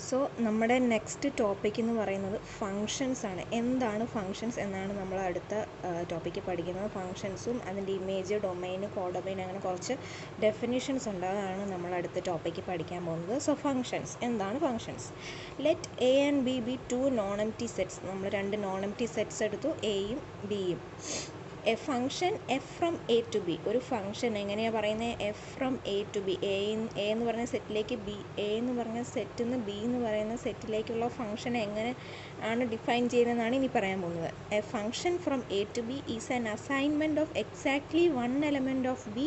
So നമ്മുടെ next topic എന്ന് പറയുന്നത് ഫങ്ഷൻസ് ആണ്. എന്താണ് ഫങ്ഷൻസ് എന്നാണ് നമ്മൾ അടുത്ത ടോപ്പിക്ക് പഠിക്കുന്നത്. ഫങ്ഷൻസും അതിൻ്റെ ഇമേജ്, ഡൊമൈൻ, കോഡൊമൈൻ, അങ്ങനെ കുറച്ച് ഡെഫിനിഷൻസ് ഉണ്ട്. അതാണ് നമ്മൾ അടുത്ത ടോപ്പിക്ക് പഠിക്കാൻ പോകുന്നത്. സോ ഫങ്ഷൻസ് എന്താണ്? Functions let A and B be two non empty sets. നമ്മൾ രണ്ട് നോൺ എംപ്റ്റി സെറ്റ്സ് എടുത്തു, എയും ബിയും. A function f from A to B. ഒരു ഫങ്ഷൻ എങ്ങനെയാണ് പറയുന്നത്? F from A to B. A എന്ന് പറഞ്ഞ സെറ്റിലേക്ക് ബി, എ എന്ന് പറഞ്ഞ സെറ്റിൽ നിന്ന് ബി എന്ന് പറയുന്ന സെറ്റിലേക്കുള്ള ഫങ്ഷൻ എങ്ങനെ ആണ് ഡിഫൈൻ ചെയ്യുന്നതെന്നാണ് ഇനി പറയാൻ പോകുന്നത്. A function from A to B is an assignment of exactly one element of B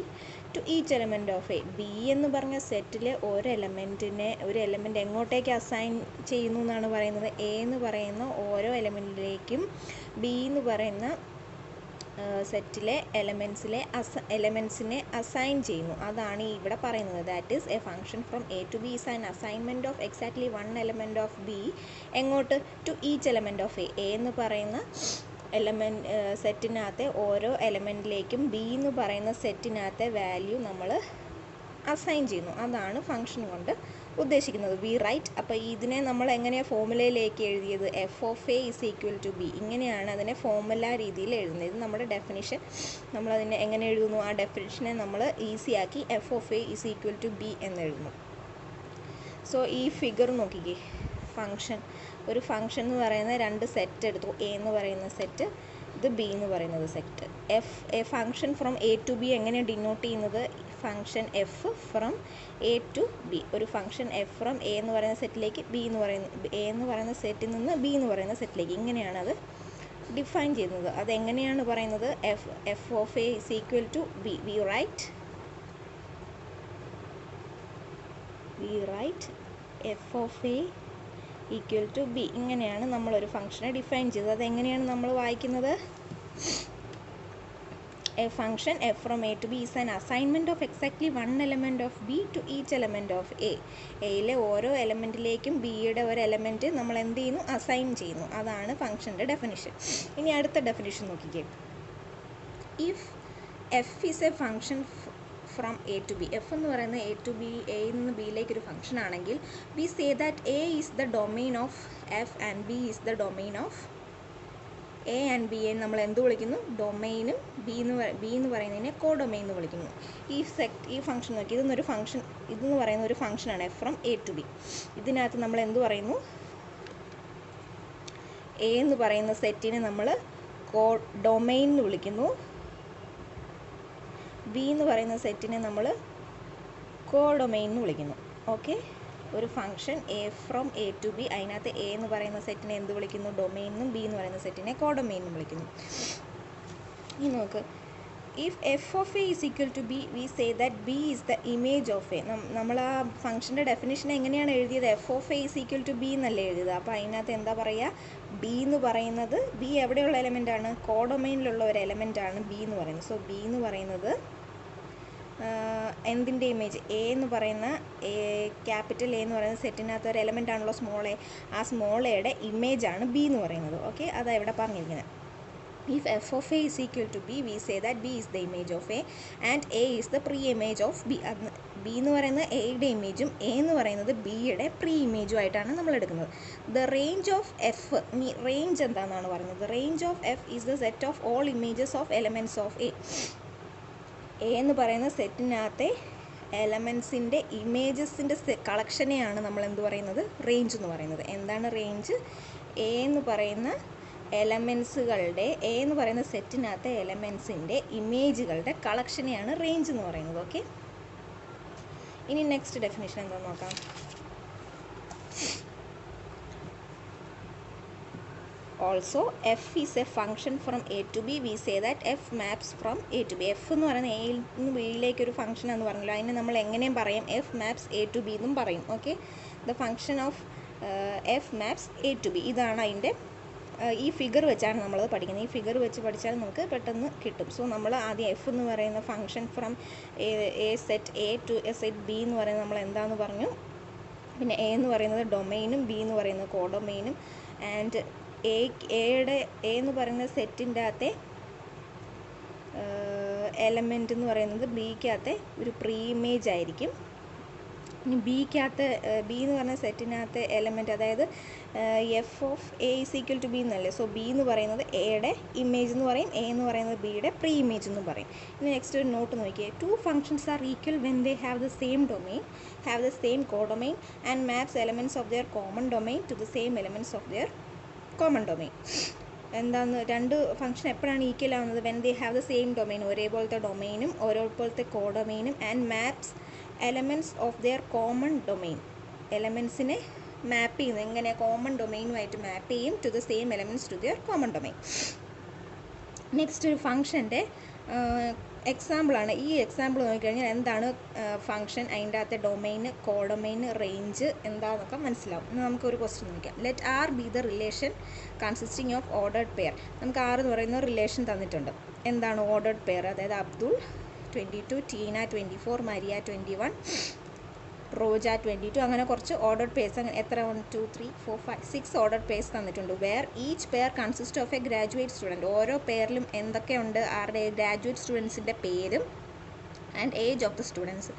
to each element of A. B എന്ന് പറഞ്ഞ സെറ്റിലെ ഒരു എലമെൻറ്റ് എങ്ങോട്ടേക്ക് അസൈൻ ചെയ്യുന്നു എന്നാണ് പറയുന്നത്? എ എന്ന് പറയുന്ന ഓരോ എലമെൻറ്റിലേക്കും ബി എന്ന് പറയുന്ന സെറ്റിലെ എലമെൻസിനെ അസൈൻ ചെയ്യുന്നു. അതാണ് ഇവിടെ പറയുന്നത്. That is a function from A to B is an assignment of exactly one element of B. എങ്ങോട്ട്? To each element of A. A എന്ന് പറയുന്ന സെറ്റിനകത്തെ ഓരോ എലമെൻറ്റിലേക്കും ബി എന്ന് പറയുന്ന സെറ്റിനകത്തെ വാല്യൂ നമ്മൾ അസൈൻ ചെയ്യുന്നു. അതാണ് ഫങ്ഷൻ കൊണ്ട് ഉദ്ദേശിക്കുന്നത്. We write. അപ്പോൾ ഇതിനെ നമ്മൾ എങ്ങനെയാണ് ഫോർമുലയിലേക്ക് എഴുതിയത്? F of A is equal to b. ഇങ്ങനെയാണ് അതിനെ ഫോർമുല രീതിയിൽ എഴുതുന്നത്. ഇത് നമ്മുടെ ഡെഫിനിഷൻ. നമ്മളതിനെ എങ്ങനെ എഴുതുന്നു? ആ ഡെഫിനിഷനെ നമ്മൾ ഈസിയാക്കി F of A is equal to B എന്നെഴുതുന്നു. സോ ഈ ഫിഗർ നോക്കിക്കേ. ഒരു ഫങ്ഷൻ എന്ന് പറയുന്ന രണ്ട് സെറ്റ് എടുത്തു. എ എന്ന് പറയുന്ന സെറ്റ്, ഇത് ബി എന്ന് പറയുന്നത് set. A function from A to B എങ്ങനെയാണ് ഡിനോട്ട് ചെയ്യുന്നത്? Function f from A to B. ഒരു ഫങ്ഷൻ എഫ് ഫ്രം എ എന്ന് പറയുന്ന സെറ്റിലേക്ക് എ എന്ന് പറയുന്ന സെറ്റിൽ നിന്ന് ബി എന്ന് പറയുന്ന സെറ്റിലേക്ക്, ഇങ്ങനെയാണ് അത് ഡിഫൈൻ ചെയ്യുന്നത്. അതെങ്ങനെയാണ് പറയുന്നത്? F of A is equal to B. We write f of A equal to b. ഇങ്ങനെയാണ് നമ്മളൊരു ഫങ്ഷനെ ഡിഫൈൻ ചെയ്തത്. അതെങ്ങനെയാണ് നമ്മൾ വായിക്കുന്നത്? A function f from a to b is an assignment of exactly one element of b to each element of a. എയിലെ ഓരോ എലമെൻറ്റിലേക്കും ബിയുടെ ഒരു എലമെൻറ്റ് നമ്മൾ എന്ത് ചെയ്യുന്നു? അസൈൻ ചെയ്യുന്നു. അതാണ് ഫങ്ഷൻ്റെ ഡെഫിനിഷൻ. ഇനി അടുത്ത ഡെഫിനിഷൻ നോക്കിക്കേ. If f is a function from A to B. F എന്ന് പറയുന്നത് എ ടു ബി, എയിൽ നിന്ന് ബിയിലേക്ക് ഒരു ഫങ്ഷൻ ആണെങ്കിൽ, V say that A is the domain of F and B is the domain of a and B. നമ്മൾ എന്ത് വിളിക്കുന്നു? ഡൊമെയിനും B എന്ന് പറയുന്നതിനെ കോഡൊമെയിൻ എന്ന് വിളിക്കുന്നു. ഈ ഫംഗ്ഷൻ നോക്കി, ഇതെന്ന് പറയുന്ന ഒരു ഫംഗ്ഷനാണ് f from A to B. ഇതിനകത്ത് നമ്മൾ എന്ത് പറയുന്നു? എ എന്ന് പറയുന്ന സെറ്റിനെ നമ്മൾ ഡൊമെയിൻ എന്ന് വിളിക്കുന്നു. ബി എന്ന് പറയുന്ന സെറ്റിനെ നമ്മൾ കോഡൊമെയിൻ എന്ന് വിളിക്കുന്നു. ഓക്കെ. ഒരു function a from A to B, അതിനകത്ത് എ എന്ന് പറയുന്ന സെറ്റിനെ എന്ത് വിളിക്കുന്നു? ഡൊമെയിൻ എന്നും ബി എന്ന് പറയുന്ന സെറ്റിനെ കോഡൊമെയിൻ എന്നും വിളിക്കുന്നു. ഇനി നോക്ക്. If F of A is equal to B, we say that b is the image of a. നമ്മൾ ആ ഫംഗ്ഷൻ്റെ ഡെഫിനിഷൻ എങ്ങനെയാണ് എഴുതിയത്? F of A is equal to b എന്നല്ലേ എഴുതിയത്. അപ്പോൾ അതിനകത്ത് എന്താ പറയുക? ബി എന്ന് പറയുന്നത്, ബി എവിടെയുള്ള എലമെൻ്റാണ്? കോഡൊമെയിനിലുള്ള ഒരു എലമെൻ്റാണ് ബി എന്ന് പറയുന്നത്. സോ ബി എന്ന് പറയുന്നത് എന്തിൻ്റെ ഇമേജ്? എ എന്ന് പറയുന്ന ക്യാപിറ്റൽ എ എന്ന് പറയുന്ന സെറ്റിനകത്ത് ഒരു എലമെൻ്റ് ആണല്ലോ സ്മോൾ എ. ആ സ്മോൾ എയുടെ ഇമേജാണ് ബി എന്ന് പറയുന്നത്. ഓക്കെ, അതാണ് ഇവിടെ പറഞ്ഞിരിക്കുന്നത്. If F of A is equal to B, we say that b is the image of a and a is the pre image of b. B എന്ന് പറയുന്നത് എയുടെ ഇമേജും എ എന്ന് പറയുന്നത് ബിയുടെ പ്രീ ഇമേജും ആയിട്ടാണ് നമ്മൾ എടുക്കുന്നത്. The range of F, range എന്താണെന്നാണ് പറയുന്നത്? Range of F is the set of all images of elements of A. A എന്ന് പറയുന്ന സെറ്റിനകത്തെ എലമെൻസിൻ്റെ ഇമേജസിൻ്റെ കളക്ഷനെയാണ് നമ്മൾ എന്ത് പറയുന്നത്? റേഞ്ച് എന്ന് പറയുന്നത്. എന്താണ് റേഞ്ച്? എ എന്ന് പറയുന്ന സെറ്റിനകത്തെ എലമെൻസിൻ്റെ ഇമേജുകളുടെ കളക്ഷനെയാണ് റേഞ്ച് എന്ന് പറയുന്നത്. ഓക്കെ. ഇനി നെക്സ്റ്റ് ഡെഫിനിഷൻ എന്താണെന്ന് നോക്കാം. Also f is a function from A to B, we say that f maps from A to B. F എന്ന് പറയുന്നത് എയിൽ നിന്ന് ബിയിലേക്ക് ഒരു ഫംഗ്ഷൻ എന്ന് പറഞ്ഞല്ലോ, അതിനെ നമ്മൾ എങ്ങനെയും പറയും? F maps A to B എന്നും പറയും. Okay. The function of f maps A to B. ഇതാണ് അതിൻ്റെ, ഈ ഫിഗർ വെച്ചാണ് നമ്മളത് പഠിക്കുന്നത്. ഈ ഫിഗർ വെച്ച് പഠിച്ചാൽ നമുക്ക് പെട്ടെന്ന് കിട്ടും. സോ നമ്മൾ ആദ്യം എഫ് എന്ന് പറയുന്ന function from a set A to a set B എന്ന് പറയുന്നത് നമ്മൾ എന്താണെന്ന് പറഞ്ഞു. പിന്നെ എ എന്ന് പറയുന്നത് ഡൊമെയിനും ബി എന്ന് പറയുന്നത് കോഡൊമെയിനും. ആൻഡ് എ എന്ന് പറയുന്ന സെറ്റിൻ്റെ അകത്തെ എലമെൻ്റ് എന്ന് പറയുന്നത് ബിക്കകത്തെ ഒരു പ്രീ ഇമേജ് ആയിരിക്കും. ഇനി ബിക്കകത്ത് ബി എന്ന് പറഞ്ഞ സെറ്റിനകത്ത് എലമെൻറ്റ്, അതായത് F of A is equal to b എന്നല്ലേ. സോ ബി എന്ന് പറയുന്നത് എയുടെ ഇമേജ് എന്ന് പറയും, എ എന്ന് പറയുന്നത് ബിയുടെ പ്രീ ഇമേജ് എന്ന് പറയും. ഇനി നെക്സ്റ്റ് ഒരു നോട്ട് നോക്കിയേ. Two functions are equal when they have the same domain, have the same codomain and maps elements of their common domain to the same elements of their common domain. എന്താന്ന്, രണ്ട് function എപ്പോഴാണ് equal ആവുന്നത്? When they have the same domain, ഒരേപോലത്തെ ഡൊമെയിനും ഒരേപോലത്തെ കോഡൊമെയിനും and maps elements of their common domain, എലമെൻറ്റ്സിനെ map ചെയ്യുന്നത് എങ്ങനെ? കോമൺ ഡൊമെയിനുമായിട്ട് മാപ്പ് ചെയ്യും to the same elements to their common domain. Next ഒരു ഫംഗ്ഷൻ്റെ എക്സാമ്പിളാണ്. ഈ എക്സാമ്പിൾ നോക്കിക്കഴിഞ്ഞാൽ എന്താണ് ഫംഗ്ഷൻ, അതിൻ്റെ അകത്തെ ഡൊമെയിന്, കോഡൊമെയിന്, റേഞ്ച് എന്താണെന്നൊക്കെ മനസ്സിലാവും. നമുക്കൊരു ക്വസ്റ്റ്യൻ നോക്കാം. Let R be the relation consisting of ordered pair. നമുക്ക് ആർ എന്ന് പറയുന്ന റിലേഷൻ തന്നിട്ടുണ്ട്. എന്താണ് ഓർഡേർഡ് പെയർ? അതായത് അബ്ദുൾ 22, ടീന 24, മരിയ 21, റോജ 22, അങ്ങനെ കുറച്ച് ഓർഡേർഡ് പേഴ്സ്. അങ്ങനെ എത്ര? 1 2 3 4 5 6 ഓർഡേർഡ് പേഴ്സ് തന്നിട്ടുണ്ട്. Where each pair consist of a graduate student. ഓരോ പെയറിലും എന്തൊക്കെയുണ്ട്? ആരുടെ? ഗ്രാജുവേറ്റ് സ്റ്റുഡൻസിൻ്റെ പേരും and age of the students.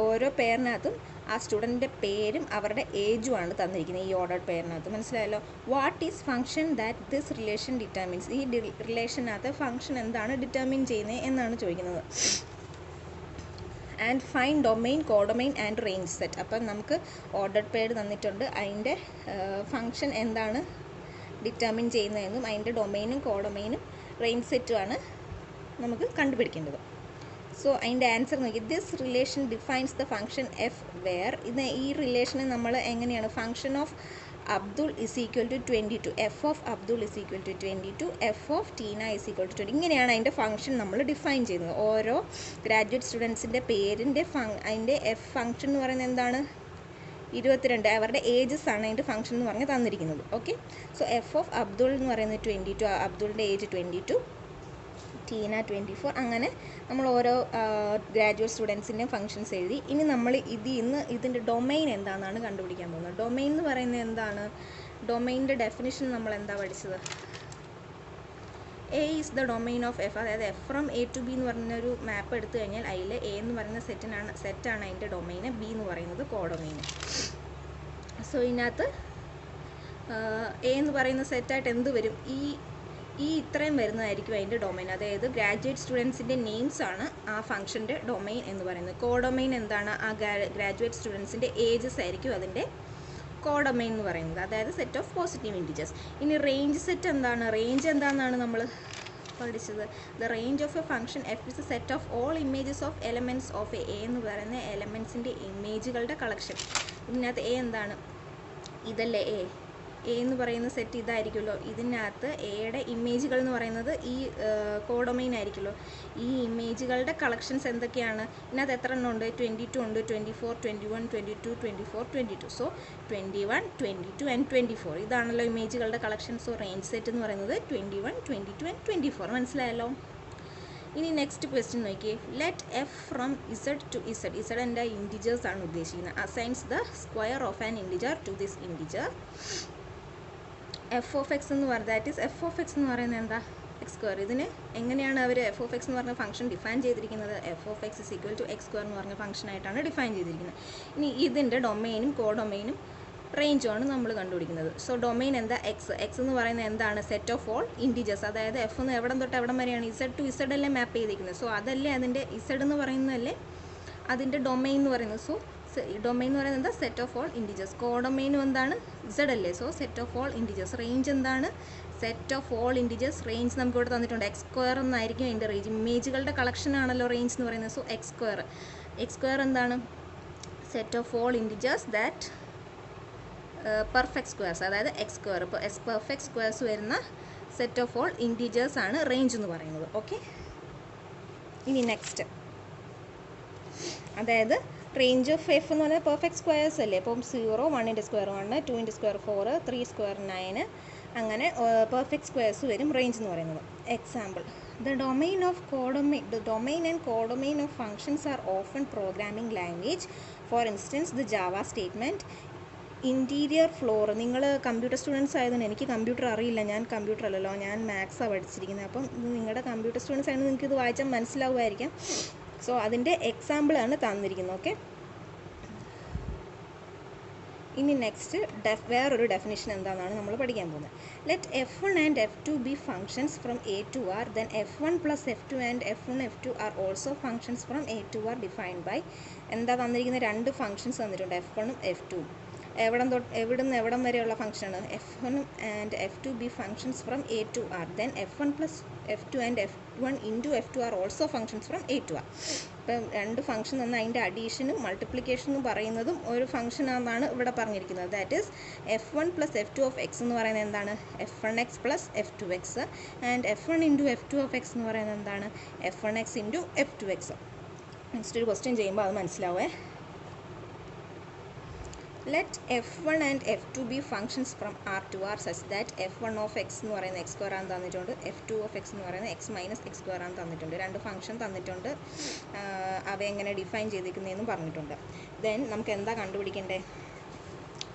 ഓരോ പെയറിനകത്തും ആ സ്റ്റുഡൻറ്റിൻ്റെ പേരും അവരുടെ ഏജുമാണ് തന്നിരിക്കുന്നത് ഈ ഓർഡേർഡ് പെയറിനകത്ത്. മനസ്സിലായല്ലോ? What is function that this relation determines. ഈ റിലേഷനകത്ത് ഫംഗ്ഷൻ എന്താണ് ഡിറ്റർമിൻ ചെയ്യുന്നത് എന്നാണ് ചോദിക്കുന്നത്. And fine domain, codomain and range set. അപ്പം നമുക്ക് ഓർഡേർഡ് പെയർ തന്നിട്ടുണ്ട്, അതിൻ്റെ ഫംഗ്ഷൻ എന്താണ് ഡിറ്റർമിൻ ചെയ്യുന്നതെന്നും അതിൻ്റെ ഡൊമെയിനും കോഡൊമെയിനും റേഞ്ച് സെറ്റുമാണ് നമുക്ക് കണ്ടുപിടിക്കേണ്ടത്. സോ അതിൻ്റെ ആൻസർ നോക്കി. This relation defines the function f where. ഈ റിലേഷനെ നമ്മൾ എങ്ങനെയാണ്? Function of Abdul is equal to 22, f of Abdul is equal to 22, f of Tina is equal to 20. ഇങ്ങനെയാണ് അതിൻ്റെ ഫംഗ്ഷൻ നമ്മൾ ഡിഫൈൻ ചെയ്യുന്നത്. ഓരോ ഗ്രാജുവേറ്റ് സ്റ്റുഡൻസിൻ്റെ പേരിൻ്റെ അതിൻ്റെ എഫ് ഫംഗ്ഷൻ എന്ന് പറയുന്നത് എന്താണ്? 22. അവരുടെ ഏജസ് ആണ് അതിൻ്റെ ഫംഗ്ഷൻ എന്ന് പറഞ്ഞ് തന്നിരിക്കുന്നത്. Okay. So F of Abdul എന്ന് പറയുന്നത് 22, അബ്ദുളിൻ്റെ ഏജ് 22, ടീന 24. അങ്ങനെ നമ്മൾ ഓരോ ഗ്രാജുവേറ്റ് സ്റ്റുഡൻസിൻ്റെ ഫങ്ഷൻസ് എഴുതി. ഇനി നമ്മൾ ഇതിൻ്റെ ഡൊമെയിൻ എന്താണെന്നാണ് കണ്ടുപിടിക്കാൻ പോകുന്നത്. ഡൊമെയിൻ എന്ന് പറയുന്നത് എന്താണ്? ഡൊമെയിൻ്റെ ഡെഫിനിഷൻ നമ്മൾ എന്താ പഠിച്ചത്? A is the domain of F. അതായത് F from A to B എന്ന് പറഞ്ഞൊരു മാപ്പ് എടുത്തു കഴിഞ്ഞാൽ അതിൽ എ എന്ന് പറയുന്ന സെറ്റാണ് അതിൻ്റെ ഡൊമെയിന്, ബി എന്ന് പറയുന്നത് കോഡൊമെയിന്. സോ ഇതിനകത്ത് എ എന്ന് പറയുന്ന സെറ്റായിട്ട് എന്ത് വരും? ഈ ഇത്രയും വരുന്നതായിരിക്കും അതിൻ്റെ ഡൊമെയിൻ. അതായത് ഗ്രാജുവേറ്റ് സ്റ്റുഡൻസിൻ്റെ നെയിംസ് ആണ് ആ ഫംഗ്ഷൻ്റെ ഡൊമെയിൻ എന്ന് പറയുന്നത്. കോഡൊമെയിൻ എന്താണ്? ആ ഗ്രാജുവേറ്റ് സ്റ്റുഡൻസിൻ്റെ ഏജസ് ആയിരിക്കും അതിൻ്റെ കോഡൊമെയിൻ എന്ന് പറയുന്നത്, അതായത് സെറ്റ് ഓഫ് പോസിറ്റീവ് ഇൻറ്റിജേഴ്സ്. ഇനി റേഞ്ച് സെറ്റ് എന്താണ്? റേഞ്ച് എന്താണെന്നാണ് നമ്മൾ പഠിച്ചത്. The range of a function F is A set of all images of elements of a എന്ന് പറയുന്ന എലമെൻറ്റ്സിൻ്റെ ഇമേജുകളുടെ കളക്ഷൻ. ഇതിനകത്ത് എ എന്താണ്? ഇതല്ലേ എ എന്ന് പറയുന്ന സെറ്റ് ഇതായിരിക്കുമല്ലോ. ഇതിനകത്ത് എയുടെ ഇമേജുകൾ എന്ന് പറയുന്നത് ഈ കോഡൊമെയിൻ ആയിരിക്കുമല്ലോ. ഈ ഇമേജുകളുടെ കളക്ഷൻസ് എന്തൊക്കെയാണ്? ഇതിനകത്ത് എത്ര എണ്ണം ഉണ്ട്? 22 ഉണ്ട്, 24, 21, 22, 24, 22. സോ 21, 22 ആൻഡ് 24 ഇതാണല്ലോ ഇമേജുകളുടെ കളക്ഷൻ. സോ റേഞ്ച് സെറ്റ് എന്ന് പറയുന്നത് 21, 22 ആൻഡ് 24. മനസ്സിലായല്ലോ? ഇനി നെക്സ്റ്റ് ക്വസ്റ്റ്യൻ നോക്കിയേ. Let f from Z to Z. Z എൻ്റെ ഇൻറ്റിജേഴ്സ് ആണ് ഉദ്ദേശിക്കുന്നത്. Assigns the square of an integer to this integer. F of X എന്ന് പറയുന്നത് that is F of X എന്ന് പറയുന്നത് എന്താ? X square. ഇതിന് എങ്ങനെയാണ് അവർ എഫ് ഓഫ് എക്സ് എന്ന് പറഞ്ഞ ഫംഗ്ഷൻ ഡിഫൈൻ ചെയ്തിരിക്കുന്നത്? F of X is equal to X square എന്ന് പറഞ്ഞ ഫംഗ്ഷനായിട്ടാണ് ഡിഫൈൻ ചെയ്തിരിക്കുന്നത്. ഇനി ഇതിൻ്റെ ഡൊമെയിനും കോഡൊമെയിനും റേഞ്ചുമാണ് നമ്മൾ കണ്ടുപിടിക്കുന്നത്. സോ ഡൊമെയിൻ എന്താ? എക്സ്. എക്സ് എന്ന് പറയുന്നത് എന്താണ്? Set of all integers. അതായത് എഫ് എന്ന് എവിടം തൊട്ട് എവിടം വരെയാണ്? ഇസഡ് ടു ഇസഡ് അല്ലേ മാപ്പ് ചെയ്തിരിക്കുന്നത്. സോ അതല്ലേ അതിൻ്റെ ഇസഡ് എന്ന് പറയുന്നതല്ലേ അതിൻ്റെ ഡൊമെയിൻ എന്ന് പറയുന്നത്. സോ ഡൊമെയിൻ എന്ന് പറയുന്നത് എന്താ? Set of all integers. കോഡൊമെയിനും എന്താണ്? ഇസഡ് അല്ലേ. So set of all integers. Range എന്താണ്? Set of all integers. Range നമുക്ക് ഇവിടെ തന്നിട്ടുണ്ട്. എക്സ് സ്ക്വയർ എന്നായിരിക്കും അതിൻ്റെ റേഞ്ച്. ഇമേജുകളുടെ കളക്ഷൻ ആണല്ലോ റേഞ്ച് എന്ന് പറയുന്നത്. So X square. X square എന്താണ്? Set of all integers that perfect squares, അതായത് എക്സ് സ്ക്വയർ. ഇപ്പോൾ പെർഫെക്റ്റ് സ്ക്വയർസ് വരുന്ന സെറ്റ് ഓഫ് ഓൾ ഇൻറ്റിജേഴ്സ് ആണ് റേഞ്ച് എന്ന് പറയുന്നത്. ഓക്കെ. ഇനി നെക്സ്റ്റ്, അതായത് റേഞ്ച് ഓഫ് എഫ് എന്ന് പറഞ്ഞാൽ പെർഫെക്റ്റ് സ്ക്വയർസ് അല്ലേ. അപ്പം 0, 1 സ്ക്വയർ 1, 2 സ്ക്വയർ 4, 3 സ്ക്വയർ 9, അങ്ങനെ പെർഫെക്റ്റ് സ്ക്വയർസ് വരും റേഞ്ച് എന്ന് പറയുന്നത്. Example, the domain and codomain of functions are often programming language. For instance, the Java statement interior floor. നിങ്ങൾ കമ്പ്യൂട്ടർ സ്റ്റുഡൻസ് ആയതുകൊണ്ട്, എനിക്ക് കമ്പ്യൂട്ടർ അറിയില്ല, ഞാൻ കമ്പ്യൂട്ടർ അല്ലല്ലോ, ഞാൻ മാത്സാണ് പഠിച്ചിരിക്കുന്നത്. അപ്പം ഇത് നിങ്ങളുടെ കമ്പ്യൂട്ടർ സ്റ്റുഡൻസ് ആയതുകൊണ്ട് നിങ്ങൾക്ക് ഇത് വായിച്ചാൽ മനസ്സിലാവുമായിരിക്കാം. സോ അതിൻ്റെ എക്സാമ്പിളാണ് തന്നിരിക്കുന്നത്. ഓക്കെ. ഇനി നെക്സ്റ്റ് വേറൊരു ഡെഫിനിഷൻ എന്താണെന്നാണ് നമ്മൾ പഠിക്കാൻ പോകുന്നത്. Let F1 and F2 be functions from A to R, then F1 plus F2 and F1 F2 are also functions from A to R defined by. എന്താ തന്നിരിക്കുന്ന രണ്ട് ഫങ്ഷൻസ് തന്നിട്ടുണ്ട്, F1ഉം F2ഉം. എവിടുന്ന് എവിടം വരെയുള്ള ഫംഗ്ഷനാണ്? F1 and F2 be functions from A to R, then F1 plus F2 and F1 into F2 are also functions from A to R. ഇപ്പം രണ്ട് ഫംഗ്ഷൻ തന്ന അതിൻ്റെ അഡീഷനും മൾട്ടിപ്ലിക്കേഷനും പറയുന്നതും ഒരു ഫംഗ്ഷനാണെന്നാണ് ഇവിടെ പറഞ്ഞിരിക്കുന്നത്. That is F1 plus F2 of X എന്ന് പറയുന്നത് എന്താണ്? F1x plus F2x. And F1 into F2 of X എന്ന് പറയുന്നത് എന്താണ്? F1x into F2x. നെക്സ്റ്റ് ഒരു ക്വസ്റ്റ്യൻ ചെയ്യുമ്പോൾ അത് മനസ്സിലാവേ. Let F1 and F2 be functions from R to R such that F1 of x എന്ന് പറയുന്ന x സ്ക്വയർ ആണെന്ന് തന്നിട്ടുണ്ട്, F2 of x എന്ന് പറയുന്നത് x മൈനസ് x സ്ക്വയർ ആണെന്ന് തന്നിട്ടുണ്ട്. രണ്ട് ഫംഗ്ഷൻ തന്നിട്ടുണ്ട്, അവ എങ്ങനെ ഡിഫൈൻ ചെയ്തിരിക്കുന്നതെന്നും പറഞ്ഞിട്ടുണ്ട്. ദെൻ നമുക്ക് എന്താ കണ്ടുപിടിക്കേണ്ടത്?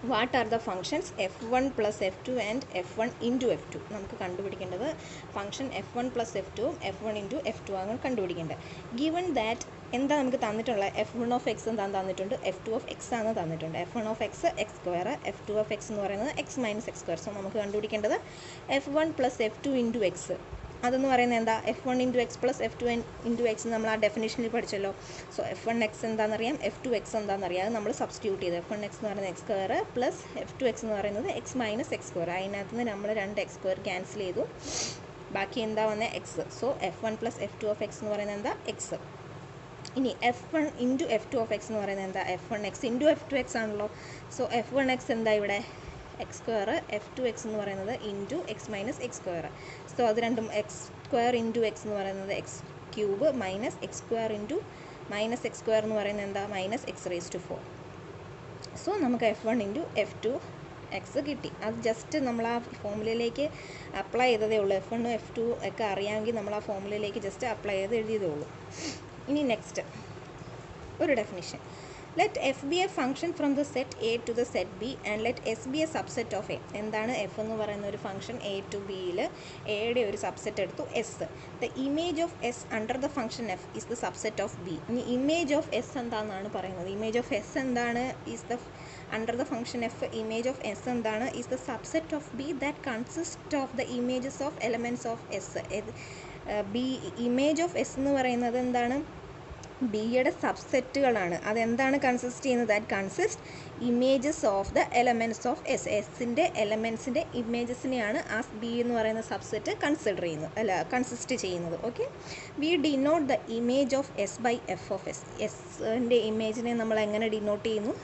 What are the functions F1 plus F2 and F1 into F2. നമുക്ക് കണ്ടുപിടിക്കേണ്ടത് function F1 plus F2 F1 into F2 ആണ് കണ്ടുപിടിക്കേണ്ടത്. ഗിവൺ ദാറ്റ് എന്താ നമുക്ക് തന്നിട്ടുള്ള F1 ഓഫ് എക്സ് എന്താ തന്നിട്ടുണ്ട്, F2 ഓഫ് എക്സ് ആണ് തന്നിട്ടുണ്ട്. F1 of X X square, F2 of X എന്ന് പറയുന്നത് X minus x square. So നമുക്ക് കണ്ടുപിടിക്കേണ്ടത് F1 plus F2 into X. അതെന്ന് പറയുന്നത് എന്താ? F1 into x plus F2 into X നമ്മൾ ആ ഡെഫിനേഷനിൽ പഠിച്ചല്ലോ. സോ F1x എന്താണെന്നറിയാം, F2x എന്താണെന്നറിയാം. അത് നമ്മൾ സബ്സ്റ്റിറ്റ്യൂട്ട് ചെയ്ത് F1x എന്ന് പറയുന്നത് എക്സ് സ്ക്വയർ പ്ലസ് F2x എന്ന് പറയുന്നത് എക്സ് മൈനസ് എക്സ് സ്ക്വയർ. അതിനകത്ത് നിന്ന് നമ്മൾ രണ്ട് എക്സ് സ്ക്വയർ ക്യാൻസൽ ചെയ്തു, ബാക്കി എന്താ വന്നത്? X. So F1 plus F2 of X എന്ന് പറയുന്നത് എന്താ? എക്സ്. ഇനി F1 into F2 of X എന്ന് പറയുന്നത് എന്താ? F1x ഇൻറ്റു F2x ആണല്ലോ. സോ F1x എന്താ ഇവിടെ? എക്സ് സ്ക്വയർ, F2x എന്ന് പറയുന്നത് into x minus x square. So അത് രണ്ടും എക്സ് സ്ക്വയർ ഇൻറ്റു എക്സ് എന്ന് പറയുന്നത് x cube minus x square into minus x square എന്ന് പറയുന്നത് എന്താ? Minus x raise to 4. So നമുക്ക് F1 ഇൻറ്റു F2 എക്സ് കിട്ടി. അത് ജസ്റ്റ് നമ്മൾ ആ ഫോമുലയിലേക്ക് അപ്ലൈ ചെയ്തതേ ഉള്ളൂ. F1 F2 ഒക്കെ അറിയാമെങ്കിൽ നമ്മൾ ആ ഫോമുലയിലേക്ക് ജസ്റ്റ് അപ്ലൈ ചെയ്ത് എഴുതിയതേ ഉള്ളൂ. ഇനി നെക്സ്റ്റ് ഒരു definition. Let F be a function from the set A to the set B and let S be a subset of A. എന്താണ് എഫ് എന്ന് പറയുന്ന ഒരു ഫംഗ്ഷൻ? എ ടു ബിയിൽ എയുടെ ഒരു സബ്സെറ്റ് എടുത്തു S. The image of S under the function F is the subset of B. ഇനി image of S എന്താണെന്നാണ് പറയുന്നത്. ഇമേജ് ഓഫ് എസ് എന്താണ്? Is the under the function F image of S എന്താണ്? Is the subset of B that consist of the images of elements of S. B image of S എന്ന് പറയുന്നത് എന്താണ്? ബിയുടെ സബ്സെറ്റുകളാണ്. അതെന്താണ് കൺസിസ്റ്റ് ചെയ്യുന്നത്? That consist images of the elements of S. എസിൻ്റെ എലമെൻറ്റ്സിൻ്റെ ഇമേജസിനെയാണ് ആ ബി എന്ന് പറയുന്ന സബ്സെറ്റ് കൺസിസ്റ്റ് ചെയ്യുന്നത്. Okay, we denote the image of S by F of S. എസിൻ്റെ ഇമേജിനെ നമ്മൾ എങ്ങനെ ഡിനോട്ട് ചെയ്യുന്നു?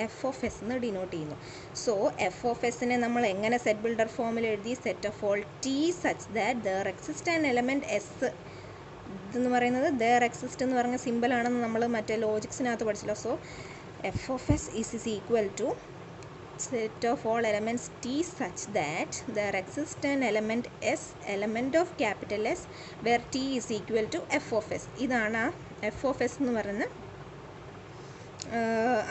എഫ് ഓഫ് എസ് എന്ന് ഡിനോട്ട് ചെയ്യുന്നു. സോ എഫ് ഓഫ് എസിനെ നമ്മൾ എങ്ങനെ സെറ്റ് ബിൽഡർ ഫോമിൽ എഴുതി? Set of all T such that there exist an element S. ഇതെന്ന് പറയുന്നത് ദർ എക്സിസ്റ്റ് എന്ന് പറഞ്ഞ സിമ്പിളാണെന്ന് നമ്മൾ മറ്റേ ലോജിക്സിനകത്ത് പഠിച്ചല്ലോ. So F of S is equal to set of all elements t such that there exist an element s, element of capital S, where t is equal to F of s. ഇതാണ് ആ F of S എന്ന് പറയുന്ന